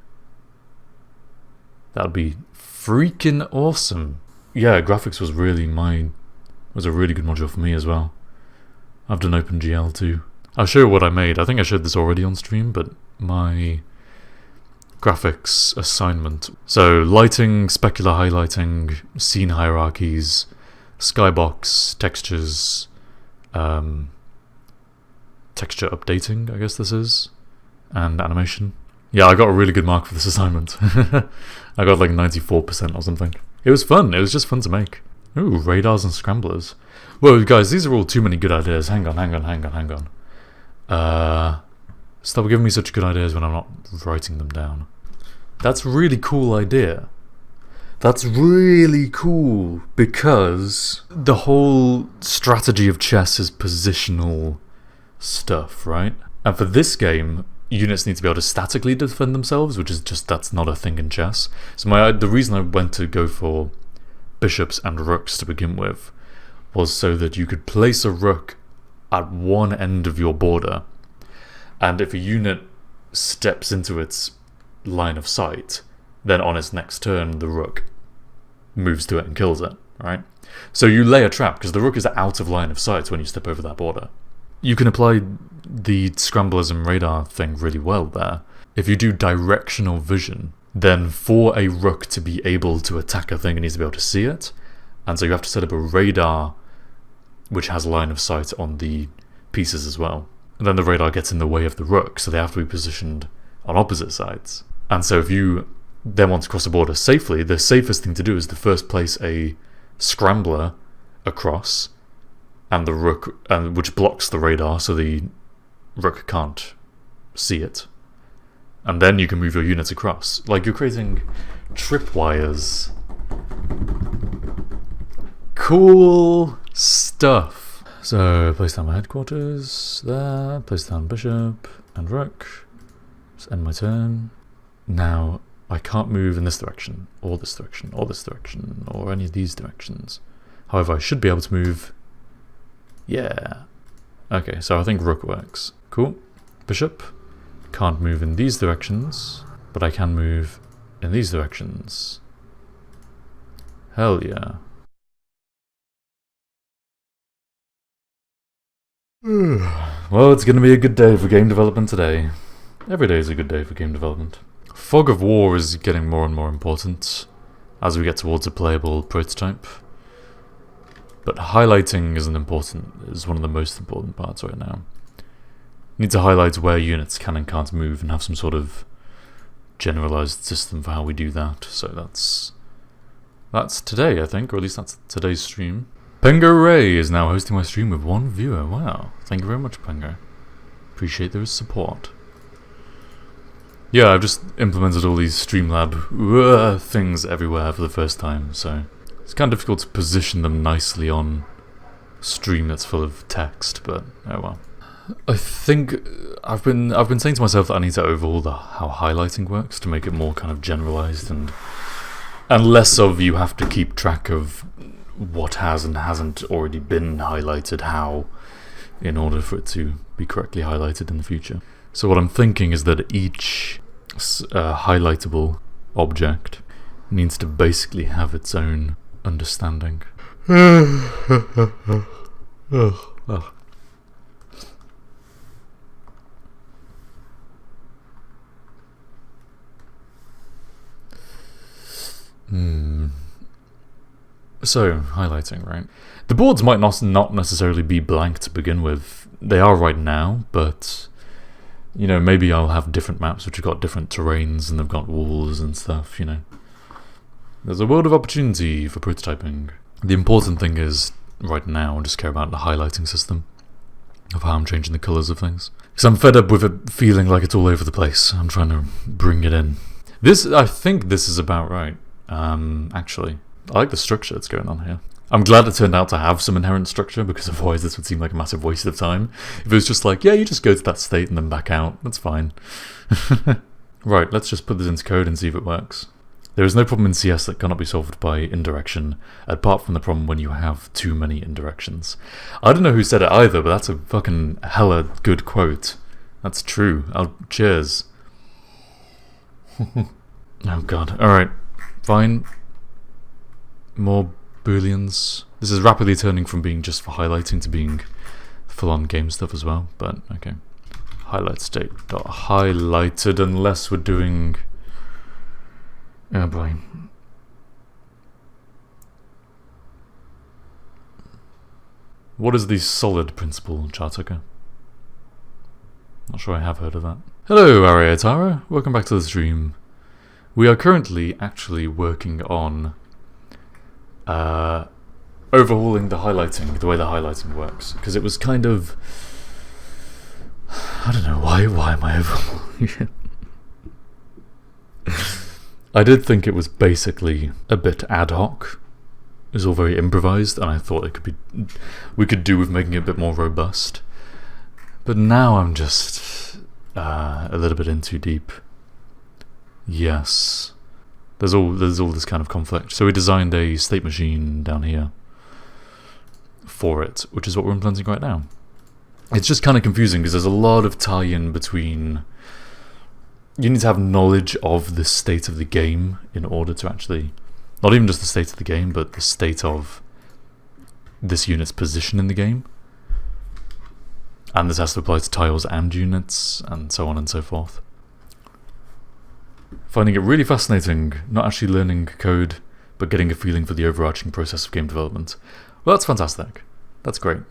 that would be freaking awesome. Yeah, graphics was a really good module for me as well. I've done OpenGL too. I'll show you what I made. I think I showed this already on stream, but my graphics assignment. So lighting, specular highlighting, scene hierarchies, skybox, textures, texture updating, I guess this is, and animation. Yeah, I got a really good mark for this assignment. I got like 94% or something. It was fun. It was just fun to make. Ooh, radars and scramblers. Whoa, guys, these are all too many good ideas. Hang on. Stop giving me such good ideas when I'm not writing them down. That's a really cool idea. That's really cool because the whole strategy of chess is positional stuff, right? And for this game, units need to be able to statically defend themselves, which is just, that's not a thing in chess. So the reason I went to go for bishops and rooks to begin with was so that you could place a rook at one end of your border, and if a unit steps into its line of sight, then on its next turn the rook moves to it and kills it, right? So you lay a trap because the rook is out of line of sight when you step over that border. You can apply the scramblers and radar thing really well there. If you do directional vision, then for a rook to be able to attack a thing, it needs to be able to see it, and so you have to set up a radar which has line of sight on the pieces as well. And then the radar gets in the way of the rook, so they have to be positioned on opposite sides. And so if you then want to cross the border safely, the safest thing to do is to first place a scrambler across, and the rook, which blocks the radar so the rook can't see it. And then you can move your units across. Like, you're creating tripwires. Cool stuff. So, place down my headquarters there, place down bishop and rook. Just end my turn. Now, I can't move in this direction, or this direction, or this direction, or any of these directions. However, I should be able to move... Yeah. Okay, so I think rook works. Cool. Bishop. Can't move in these directions, but I can move in these directions. Hell yeah. Well, it's going to be a good day for game development today. Every day is a good day for game development. Fog of War is getting more and more important as we get towards a playable prototype. But highlighting is one of the most important parts right now. You need to highlight where units can and can't move and have some sort of generalized system for how we do that. So that's today, I think, or at least that's today's stream. Pengo Ray is now hosting my stream with 1 viewer. Wow, thank you very much, Pengo. Appreciate the support. Yeah, I've just implemented all these Streamlab things everywhere for the first time, so it's kind of difficult to position them nicely on stream that's full of text, but oh well. I think I've been saying to myself that I need to overhaul how highlighting works to make it more kind of generalized and less of you have to keep track of what has and hasn't already been highlighted how in order for it to be correctly highlighted in the future. So what I'm thinking is that each highlightable object needs to basically have its own understanding. So, highlighting, right? The boards might not necessarily be blank to begin with. They are right now, but you know, maybe I'll have different maps which have got different terrains and they've got walls and stuff, you know. There's a world of opportunity for prototyping. The important thing is, right now, I just care about the highlighting system of how I'm changing the colours of things. Because I'm fed up with it feeling like it's all over the place. I'm trying to bring it in. I think this is about right, actually. I like the structure that's going on here. I'm glad it turned out to have some inherent structure, because otherwise this would seem like a massive waste of time. If it was just like, yeah, you just go to that state and then back out, that's fine. Right, let's just put this into code and see if it works. There is no problem in CS that cannot be solved by indirection, apart from the problem when you have too many indirections. I don't know who said it either, but that's a fucking hella good quote. That's true. Cheers. Oh god. Alright. Fine. More booleans. This is rapidly turning from being just for highlighting to being full-on game stuff as well, but okay. Highlight state dot highlighted unless we're doing... Oh boy. What is the solid principle, Chartucker? Not sure I have heard of that. Hello, Ariatara. Welcome back to the stream. We are currently actually working on overhauling the highlighting, the way the highlighting works, because it was kind of... I don't know, why am I overhauling it? I did think it was basically a bit ad hoc. It was all very improvised, and I thought we could do with making it a bit more robust. But now I'm just a little bit in too deep. Yes. There's all this kind of conflict. So we designed a state machine down here for it, which is what we're implementing right now. It's just kind of confusing because there's a lot of tie-in between... You need to have knowledge of the state of the game in order to actually... Not even just the state of the game, but the state of this unit's position in the game. And this has to apply to tiles and units, and so on and so forth. Finding it really fascinating, not actually learning code, but getting a feeling for the overarching process of game development. Well, that's fantastic. That's great.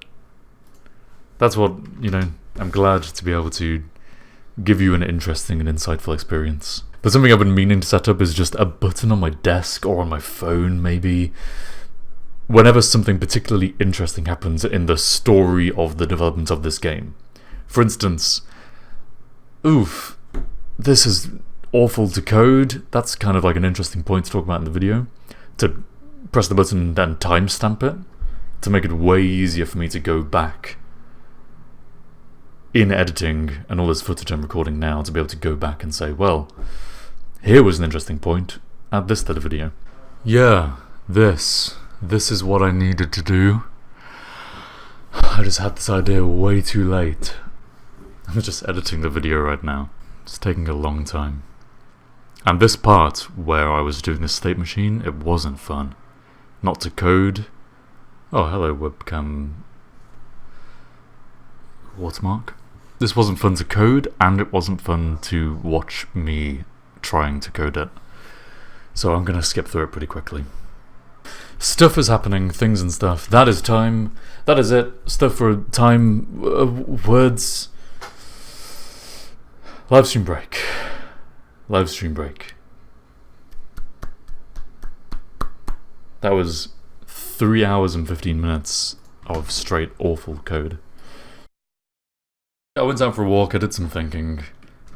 That's what, you know, I'm glad to be able to give you an interesting and insightful experience. But something I've been meaning to set up is just a button on my desk or on my phone, maybe, whenever something particularly interesting happens in the story of the development of this game. For instance, oof, this is awful to code. That's kind of like an interesting point to talk about in the video. To press the button and timestamp it, to make it way easier for me to go back in editing and all this footage I'm recording now, to be able to go back and say, well, here was an interesting point, add this to the video. Yeah, this is what I needed to do. I just had this idea way too late. I'm just editing the video right now. It's taking a long time. And this part, where I was doing the state machine, it wasn't fun. Not to code. Oh, hello webcam watermark. This wasn't fun to code, and it wasn't fun to watch me trying to code it. So I'm gonna skip through it pretty quickly. Stuff is happening, things and stuff. That is time. That is it. Stuff for time. Words. Livestream break. Livestream break. That was 3 hours and 15 minutes of straight awful code. I went out for a walk, I did some thinking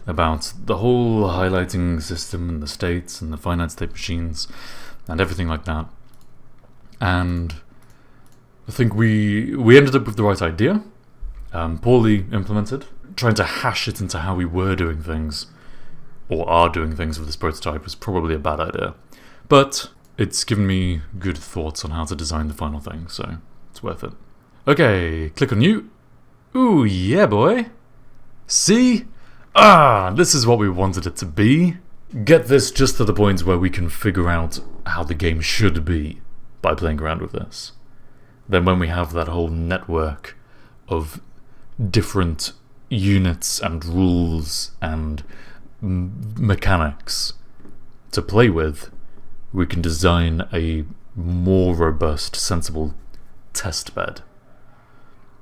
about the whole highlighting system and the states and the finite state machines and everything like that. And I think we ended up with the right idea, poorly implemented. Trying to hash it into how we were doing things, or are doing things with this prototype, was probably a bad idea. But it's given me good thoughts on how to design the final thing, so it's worth it. Okay, click on new. Ooh, yeah boy. See? This is what we wanted it to be. Get this just to the point where we can figure out how the game should be by playing around with this. Then when we have that whole network of different units and rules and mechanics to play with, we can design a more robust, sensible test bed,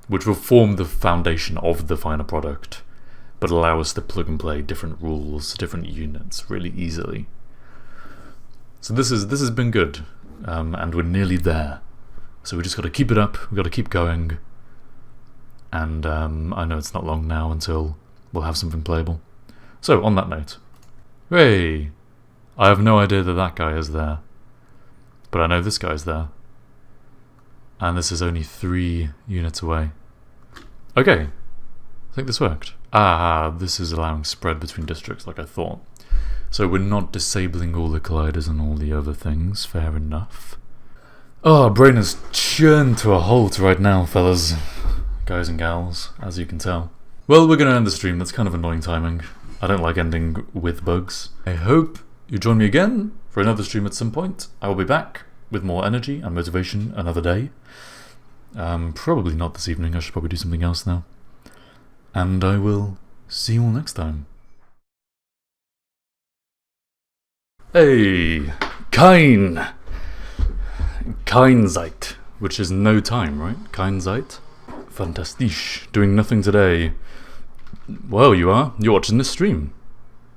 which will form the foundation of the final product, but allow us to plug and play different rules, different units really easily. So this has been good, and we're nearly there. So we just got to keep it up. We got to keep going, and I know it's not long now until we'll have something playable. So on that note, hey, I have no idea that that guy is there, but I know this guy's there, and this is only 3 units away. Okay, I think this worked. This is allowing spread between districts like I thought. So we're not disabling all the colliders and all the other things, fair enough. Oh, our brain is churned to a halt right now, fellas. Guys and gals, as you can tell. Well, we're going to end the stream. That's kind of annoying timing. I don't like ending with bugs. I hope you join me again for another stream at some point. I will be back with more energy and motivation another day. Probably not this evening. I should probably do something else now. And I will see you all next time. Hey, Kein Zeit, which is no time, right? Kein Zeit. Fantastisch. Doing nothing today. Well, you are. You're watching this stream.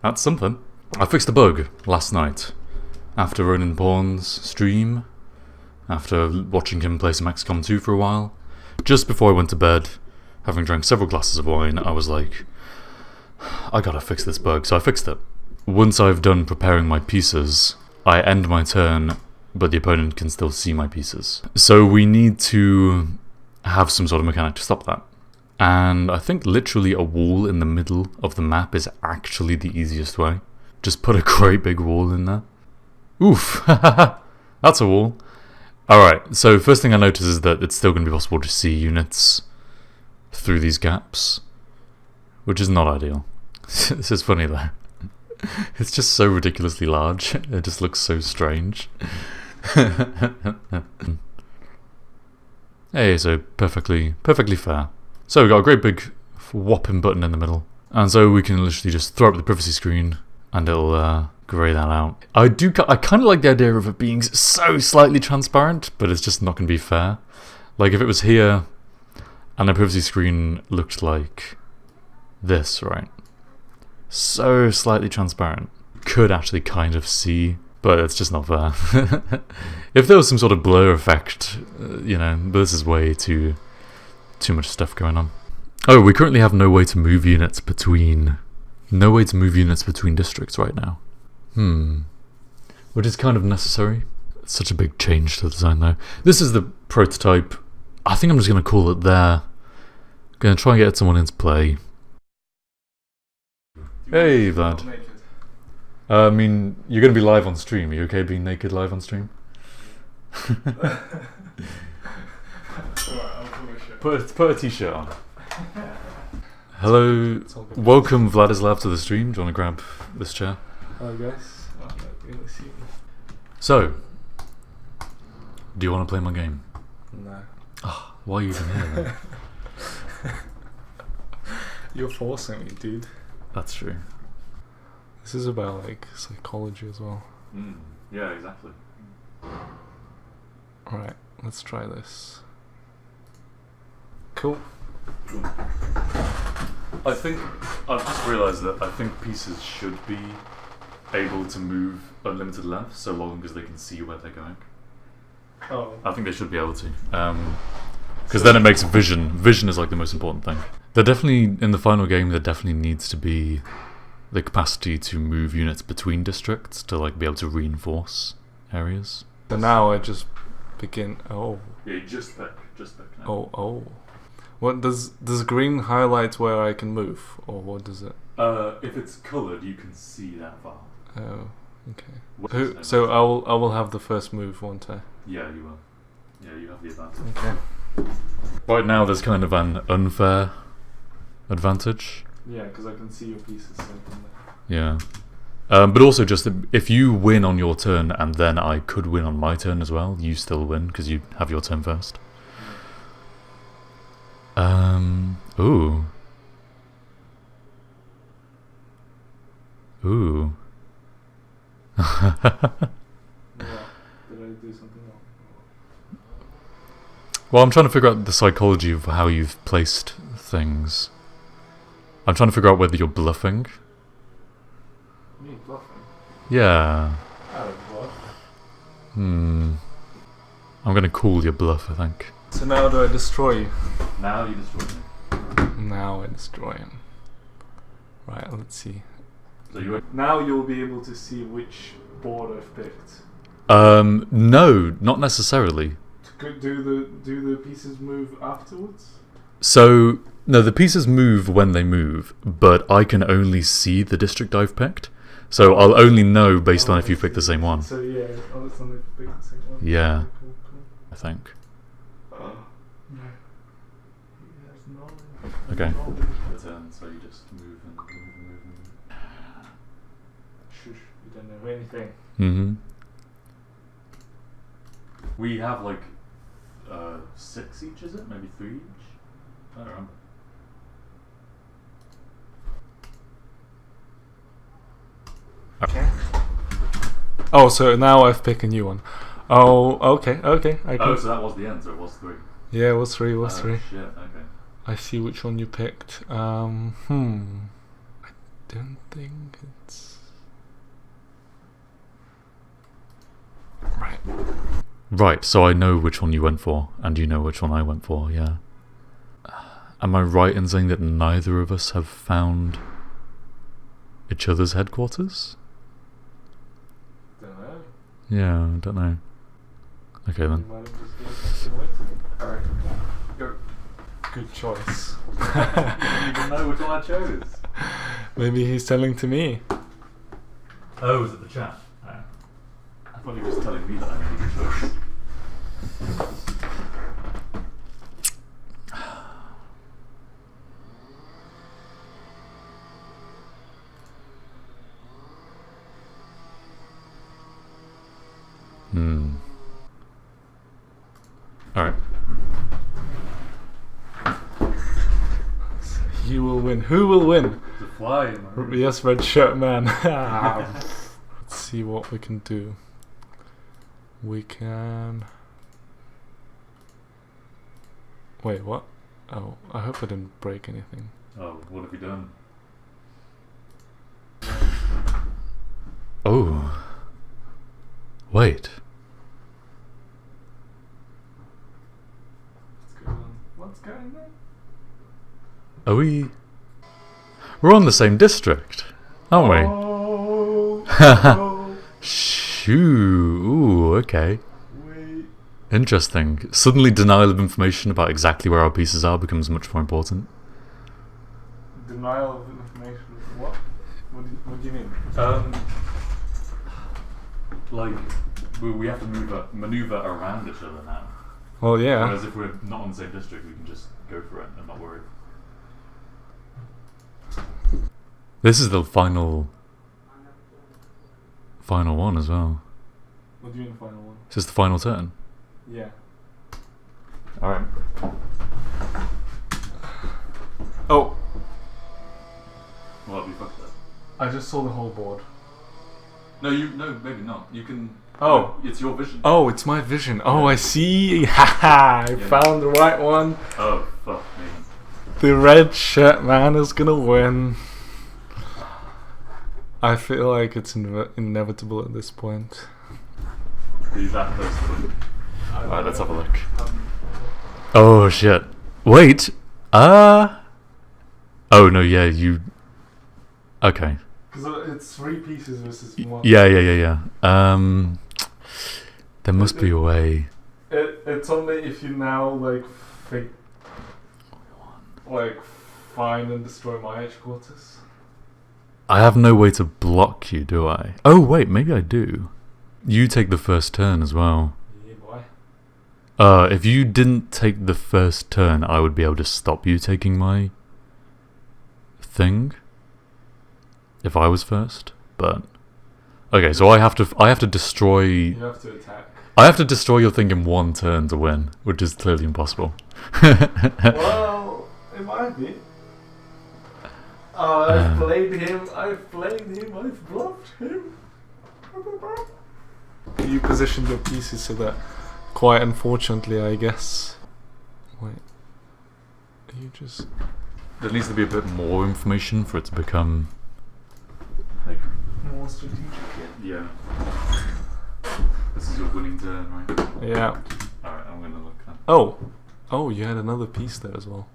That's something. I fixed a bug last night. After Ronin Pawn's stream. After watching him play some XCOM 2 for a while. Just before I went to bed, having drank several glasses of wine, I was like, I gotta fix this bug, so I fixed it. Once I've done preparing my pieces, I end my turn, but the opponent can still see my pieces. So we need to have some sort of mechanic to stop that. And I think literally a wall in the middle of the map is actually the easiest way. Just put a great big wall in there. Oof, that's a wall. Alright, so first thing I notice is that it's still going to be possible to see units through these gaps, which is not ideal. This is funny though. It's just so ridiculously large. It just looks so strange. Hey, so perfectly fair. So we've got a great big whopping button in the middle, and so we can literally just throw up the privacy screen and it'll grey that out. I kind of like the idea of it being so slightly transparent, but it's just not going to be fair. Like if it was here And the privacy screen looked like this, right? So slightly transparent. Could actually kind of see, but it's just not there. If there was some sort of blur effect, you know, but this is way too much stuff going on. Oh, we currently have no way to move units between districts right now. Which is kind of necessary. It's such a big change to the design though. This is the prototype. I think I'm just going to call it there. Going to try and get someone into play. Hey Vlad. I mean, you're going to be live on stream. Are you okay being naked live on stream? Put a t-shirt on. Hello, welcome Vladislav to the stream. Do you want to grab this chair? Hello guys. So, do you want to play my game? No. Oh, why are you even here then? You're forcing me, dude. That's true. This is about like psychology as well. Yeah, exactly. Alright, let's try this. Cool. I think I've just realised that I think pieces should be able to move unlimited length so long as they can see where they're going. Oh. I think they should be able to. Because then it makes vision. Vision is like the most important thing. There definitely, in the final game, there definitely needs to be the capacity to move units between districts to like be able to reinforce areas. So now I just begin. Oh. Yeah, just pick now. Oh. What does green highlight where I can move, or what does it? If it's coloured, you can see that far. Oh, okay. So I will have the first move, won't I? Yeah, you will. Yeah, you have the advantage. Okay. Right now, there's kind of an unfair advantage. Yeah, because I can see your pieces. So Yeah. But also, just if you win on your turn, and then I could win on my turn as well, you still win because you have your turn first. Ooh. Ooh. Yeah. Did I do something wrong? Well, I'm trying to figure out the psychology of how you've placed things. I'm trying to figure out whether you're bluffing. Me bluffing? Yeah. I don't bluff. I'm gonna call your bluff, I think. So now do I destroy you? Now you destroy me. Now I destroy him. Right, let's see. So you Now you'll be able to see which board I've picked. no, not necessarily. Do the pieces move afterwards? So, no, the pieces move when they move, but I can only see the district I've picked. So I'll only know based on if you picked the same one. So yeah, it's only if you pick the same one. Yeah. Cool. I think. No. Okay. So you just move and move. Shush, you don't know anything. Mm-hmm. We have like 6 each, is it? Maybe 3 each? I don't remember. Okay. Oh, so now I've picked a new one. Oh, okay. So that was the end, so it was 3. Yeah, it was 3, Shit, okay. I see which one you picked. I don't think it's... Right, so I know which one you went for, and you know which one I went for, yeah. Am I right in saying that neither of us have found each other's headquarters? Don't know. Yeah, I don't know. Okay then. You might have just given something away to me. Alright, go. Good choice. You don't even know which one I chose. Maybe he's telling to me. Oh, was it the chat? I thought he was telling me that I made a choice. Alright. You will win. Who will win? The fly, man. Yes, red shirt man. Let's see what we can do. We can... Wait, what? Oh, I hope I didn't break anything. Oh, what have you done? Oh. Wait. What's going on? Are we... We're on the same district, aren't we? Oh, Shoo. Ooh, okay. wait. Interesting. Suddenly denial of information about exactly where our pieces are becomes much more important. Denial of information. What? What do you mean? Like, we have to maneuver around each other now. Well, yeah. Whereas if we're not on the same district, we can just go for it and not worry. This is the final one as well. What do you mean final one? This is the final turn. Yeah. Alright. Oh, Well, have you fucked up? I just saw the whole board. No, maybe not. You can. Oh. It's your vision. Oh, it's my vision. Oh, I see. Haha, I Yeah. found the right one. Oh, fuck me. The red shirt man is gonna win. I feel like it's inevitable at this point. He's that close to it. Alright, let's have a look. Oh shit. Wait. Oh no, yeah, you... Okay. Because it's 3 pieces versus 1. Yeah. There must be a way. It's only if you now find and destroy my headquarters. I have no way to block you, do I? Oh wait, maybe I do. You take the first turn as well. Yeah, boy. If you didn't take the first turn, I would be able to stop you taking my thing. If I was first, but okay, so I have to destroy. You have to attack. I have to destroy your thing in 1 turn to win, which is clearly impossible. Well, it might be. I've played him, I've bluffed him. You positioned your pieces so that, quite unfortunately, I guess. Wait. You just... There needs to be a bit more information for it to become Like, more strategic. yeah. This is your winning turn, right? Yeah. Alright, I'm gonna look then. Oh, you had another piece there as well.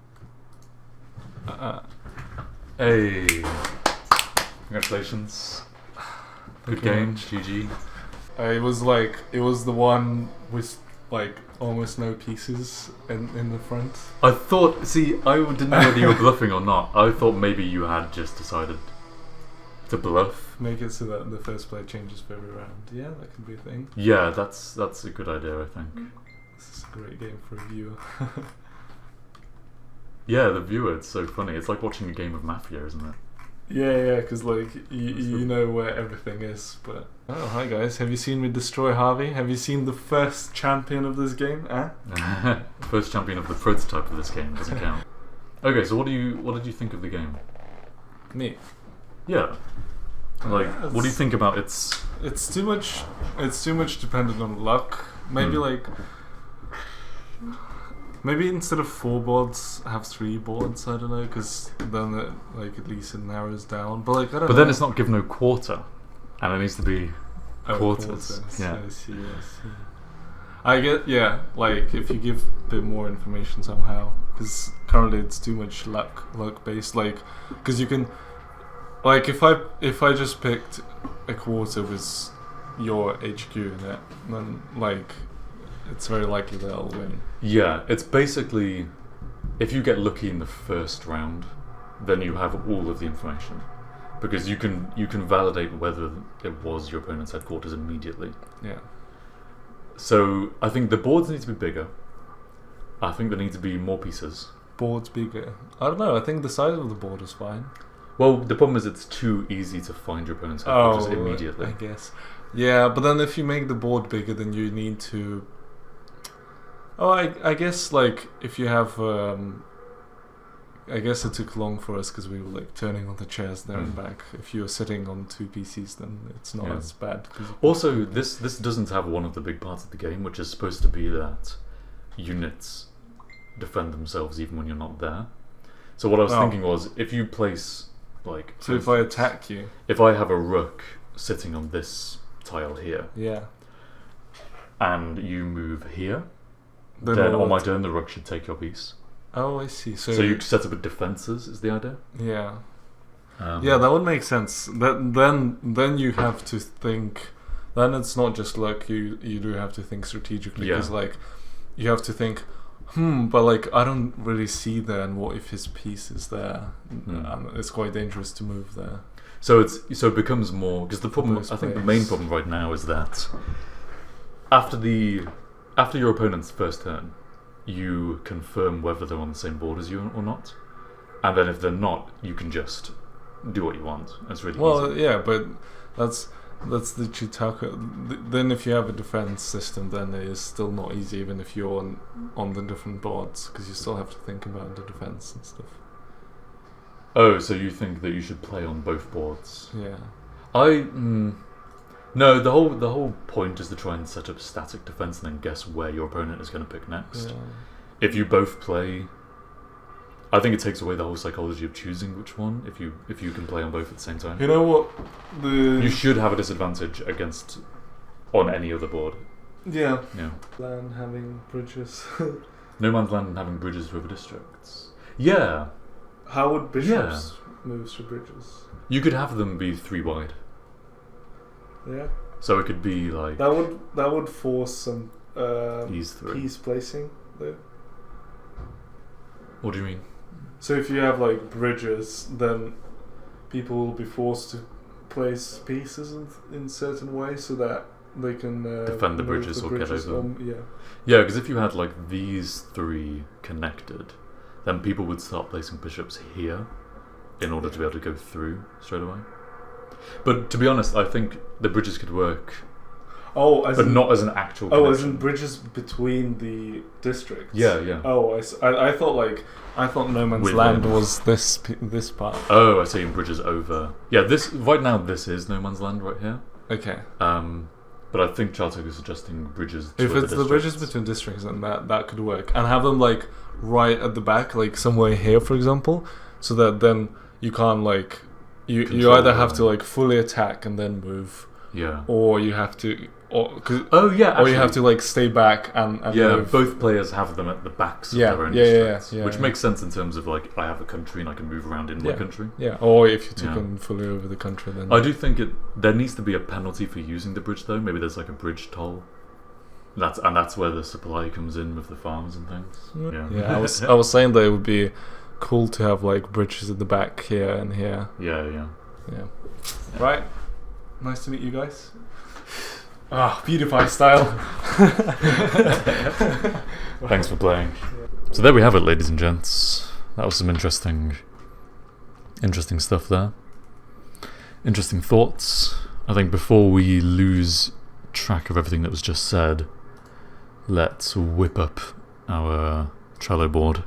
Hey, congratulations. Good game, GG. It was the one with almost no pieces in the front. I thought, see, I didn't know whether you were bluffing or not. I thought maybe you had just decided to bluff. Make it so that the first player changes for every round. Yeah, that could be a thing. Yeah, that's a good idea, I think. This is a great game for a viewer. Yeah, the viewer, it's so funny. It's like watching a game of Mafia, isn't it? Yeah, because you know where everything is. But oh, hi guys, have you seen me destroy Harvey? Have you seen the first champion of this game? First champion of the prototype of this game, doesn't count. Okay, so what did you think of the game? Me. Yeah. Like, what do you think about its... It's too much dependent on luck. Maybe maybe instead of 4 boards, have 3 boards. I don't know, because then it, at least it narrows down. But I don't know. But then it's not given a quarter, and it needs to be quarters. Yeah. I see. I get, if you give a bit more information somehow, because currently it's too much luck based. Because you can, if I just picked a quarter with your HQ in it, then it's very likely that I'll win. Yeah, it's basically, if you get lucky in the first round, then you have all of the information, because you can validate whether it was your opponent's headquarters immediately. Yeah. So I think the boards need to be bigger. I think there need to be more pieces. Boards bigger. I don't know. I think the size of the board is fine. Well, the problem is it's too easy to find your opponent's headquarters immediately. I guess. Yeah, but then if you make the board bigger, then you need to... Oh, I guess, if you have... I guess it took long for us because we were, turning on the chairs there and back. If you're sitting on 2 PCs, then it's not as bad. Also, this doesn't have one of the big parts of the game, which is supposed to be that units defend themselves even when you're not there. So what I was thinking was, if you place, like... So if I attack you... If I have a rook sitting on this tile here, Yeah. and you move here, then on my turn the rook should take your piece. Oh, I see. So you set up defences, is the idea? Yeah. Yeah, that would make sense. Then you have to think... Then it's not just luck, you do have to think strategically. Because, like, you have to think... but like I don't really see there, and what if his piece is there? It's quite dangerous to move there. So it becomes more, because the problem, I think the main problem right now is that after your opponent's first turn, you confirm whether they're on the same board as you or not, and then if they're not, you can just do what you want. It's really easy. Yeah, but that's the Chitaka. Then if you have a defense system, then it is still not easy, even if you're on the different boards, because you still have to think about the defense and stuff. Oh, so you think that you should play on both boards? Yeah. No, the whole point is to try and set up static defense and then guess where your opponent is going to pick next. Yeah. If you both play, I think it takes away the whole psychology of choosing which one. If you can play on both at the same time, You know what? you should have a disadvantage against on any other board. Yeah. Yeah. Land having bridges. No Man's Land and having bridges through districts. Yeah. How would bishops move through bridges? You could have them be 3 wide. Yeah. So it could be like That would force some these 3. piece placing though. What do you mean? So if you have like bridges, then people will be forced to place pieces in certain ways so that they can defend the move bridges or get over them. Yeah. Yeah, because if you had like these 3 connected, then people would start placing bishops here in order to be able to go through straight away. But to be honest, I think the bridges could work. But not as an actual connection. as in bridges between the districts. Yeah. I thought No Man's Land was this part. Oh, I see. In bridges over. Yeah, this right now this is No Man's Land right here. Okay. But I think Chartok is suggesting bridges. If it's the bridges between districts, then that could work, and have them like right at the back, like somewhere here, for example, so that then you can't like you either have to like fully attack and then move. Yeah. Or you have to. Or actually, you have to like stay back and move. Both players have them at the backs of their own districts, which makes sense in terms of like I have a country and I can move around in my country. Yeah, or if you took them fully over the country, then I do think there needs to be a penalty for using the bridge though. Maybe there's like a bridge toll. That's where the supply comes in with the farms and things. Yeah. I was saying that it would be cool to have like bridges at the back here and here. Yeah. Right. Nice to meet you guys. PewDiePie style. Thanks for playing. So there we have it, ladies and gents. That was some interesting stuff there. Interesting thoughts. I think before we lose track of everything that was just said, let's whip up our Trello board.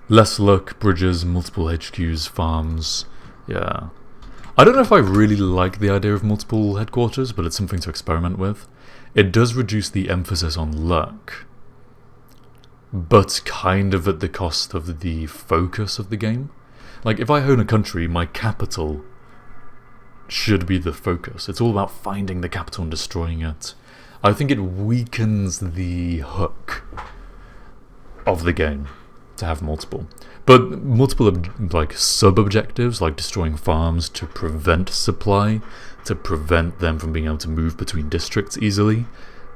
Less luck, bridges, multiple HQs, farms. Yeah. I don't know if I really like the idea of multiple headquarters, but it's something to experiment with. It does reduce the emphasis on luck, but kind of at the cost of the focus of the game. Like, if I own a country, my capital should be the focus. It's all about finding the capital and destroying it. I think it weakens the hook of the game to have multiple. But multiple like sub-objectives, like destroying farms to prevent supply, to prevent them from being able to move between districts easily,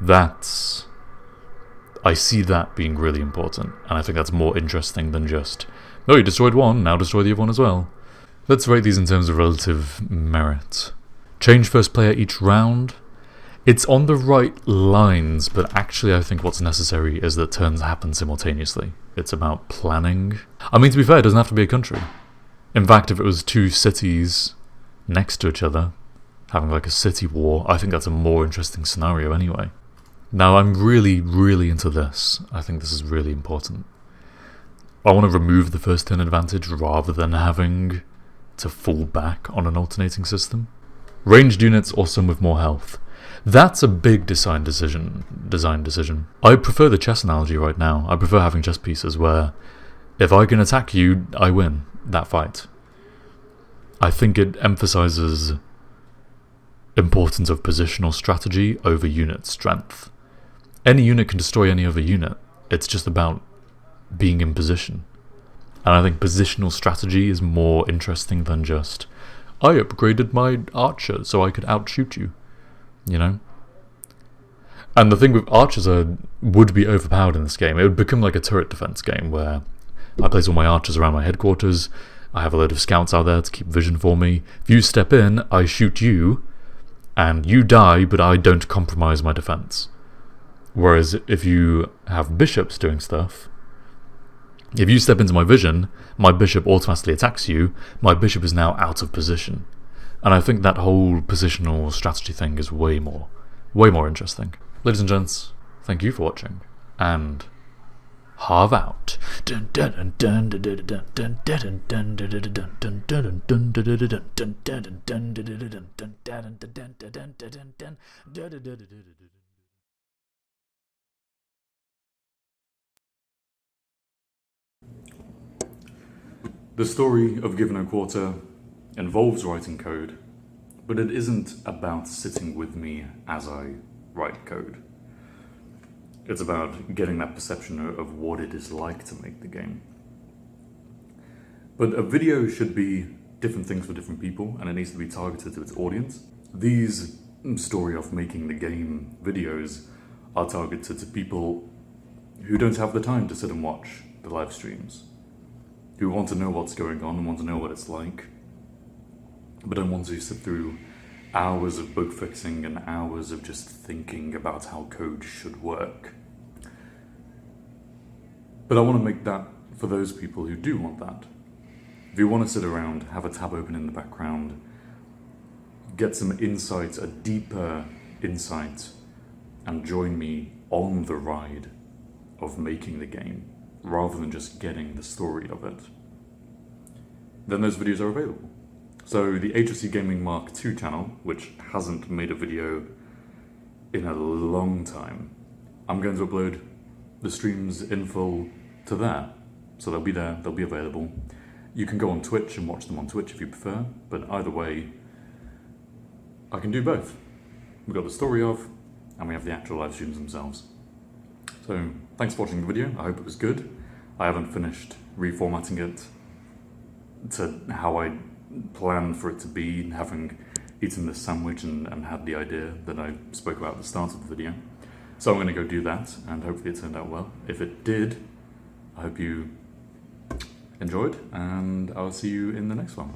I see that being really important, and I think that's more interesting than just, oh, you destroyed one, now destroy the other one as well. Let's rate these in terms of relative merit. Change first player each round. It's on the right lines, but actually I think what's necessary is that turns happen simultaneously. It's about planning. I mean, to be fair, it doesn't have to be a country. In fact, if it was 2 cities next to each other, having like a city war, I think that's a more interesting scenario anyway. Now, I'm really, really into this. I think this is really important. I want to remove the first turn advantage rather than having to fall back on an alternating system. Ranged units or some with more health. That's a big design decision. I prefer the chess analogy right now. I prefer having chess pieces where if I can attack you, I win that fight. I think it emphasizes importance of positional strategy over unit strength. Any unit can destroy any other unit. It's just about being in position. And I think positional strategy is more interesting than just, I upgraded my archer so I could outshoot you. You know? And the thing with archers would be overpowered in this game. It would become like a turret defense game where I place all my archers around my headquarters, I have a load of scouts out there to keep vision for me. If you step in, I shoot you, and you die, but I don't compromise my defense. Whereas if you have bishops doing stuff, if you step into my vision, my bishop automatically attacks you, my bishop is now out of position. And I think that whole positional strategy thing is way more interesting. Ladies and gents, thank you for watching, and Harv out. The story of Given a Quarter involves writing code, but it isn't about sitting with me as I write code. It's about getting that perception of what it is like to make the game. But a video should be different things for different people, and it needs to be targeted to its audience. These story of making the game videos are targeted to people who don't have the time to sit and watch the live streams, who want to know what's going on and want to know what it's like, but don't want to sit through hours of bug fixing and hours of just thinking about how code should work. But I want to make that for those people who do want that. If you want to sit around, have a tab open in the background, get some insight, a deeper insight, and join me on the ride of making the game, rather than just getting the story of it, then those videos are available. So the HOCgaming Mark II channel, which hasn't made a video in a long time, I'm going to upload the streams in full to there. So they'll be there, they'll be available. You can go on Twitch and watch them on Twitch if you prefer, but either way, I can do both. We've got the story of, and we have the actual live streams themselves. So thanks for watching the video, I hope it was good. I haven't finished reformatting it to how I planned for it to be, having eaten this sandwich and had the idea that I spoke about at the start of the video. So I'm going to go do that, and hopefully it turned out well. If it did, I hope you enjoyed, and I'll see you in the next one.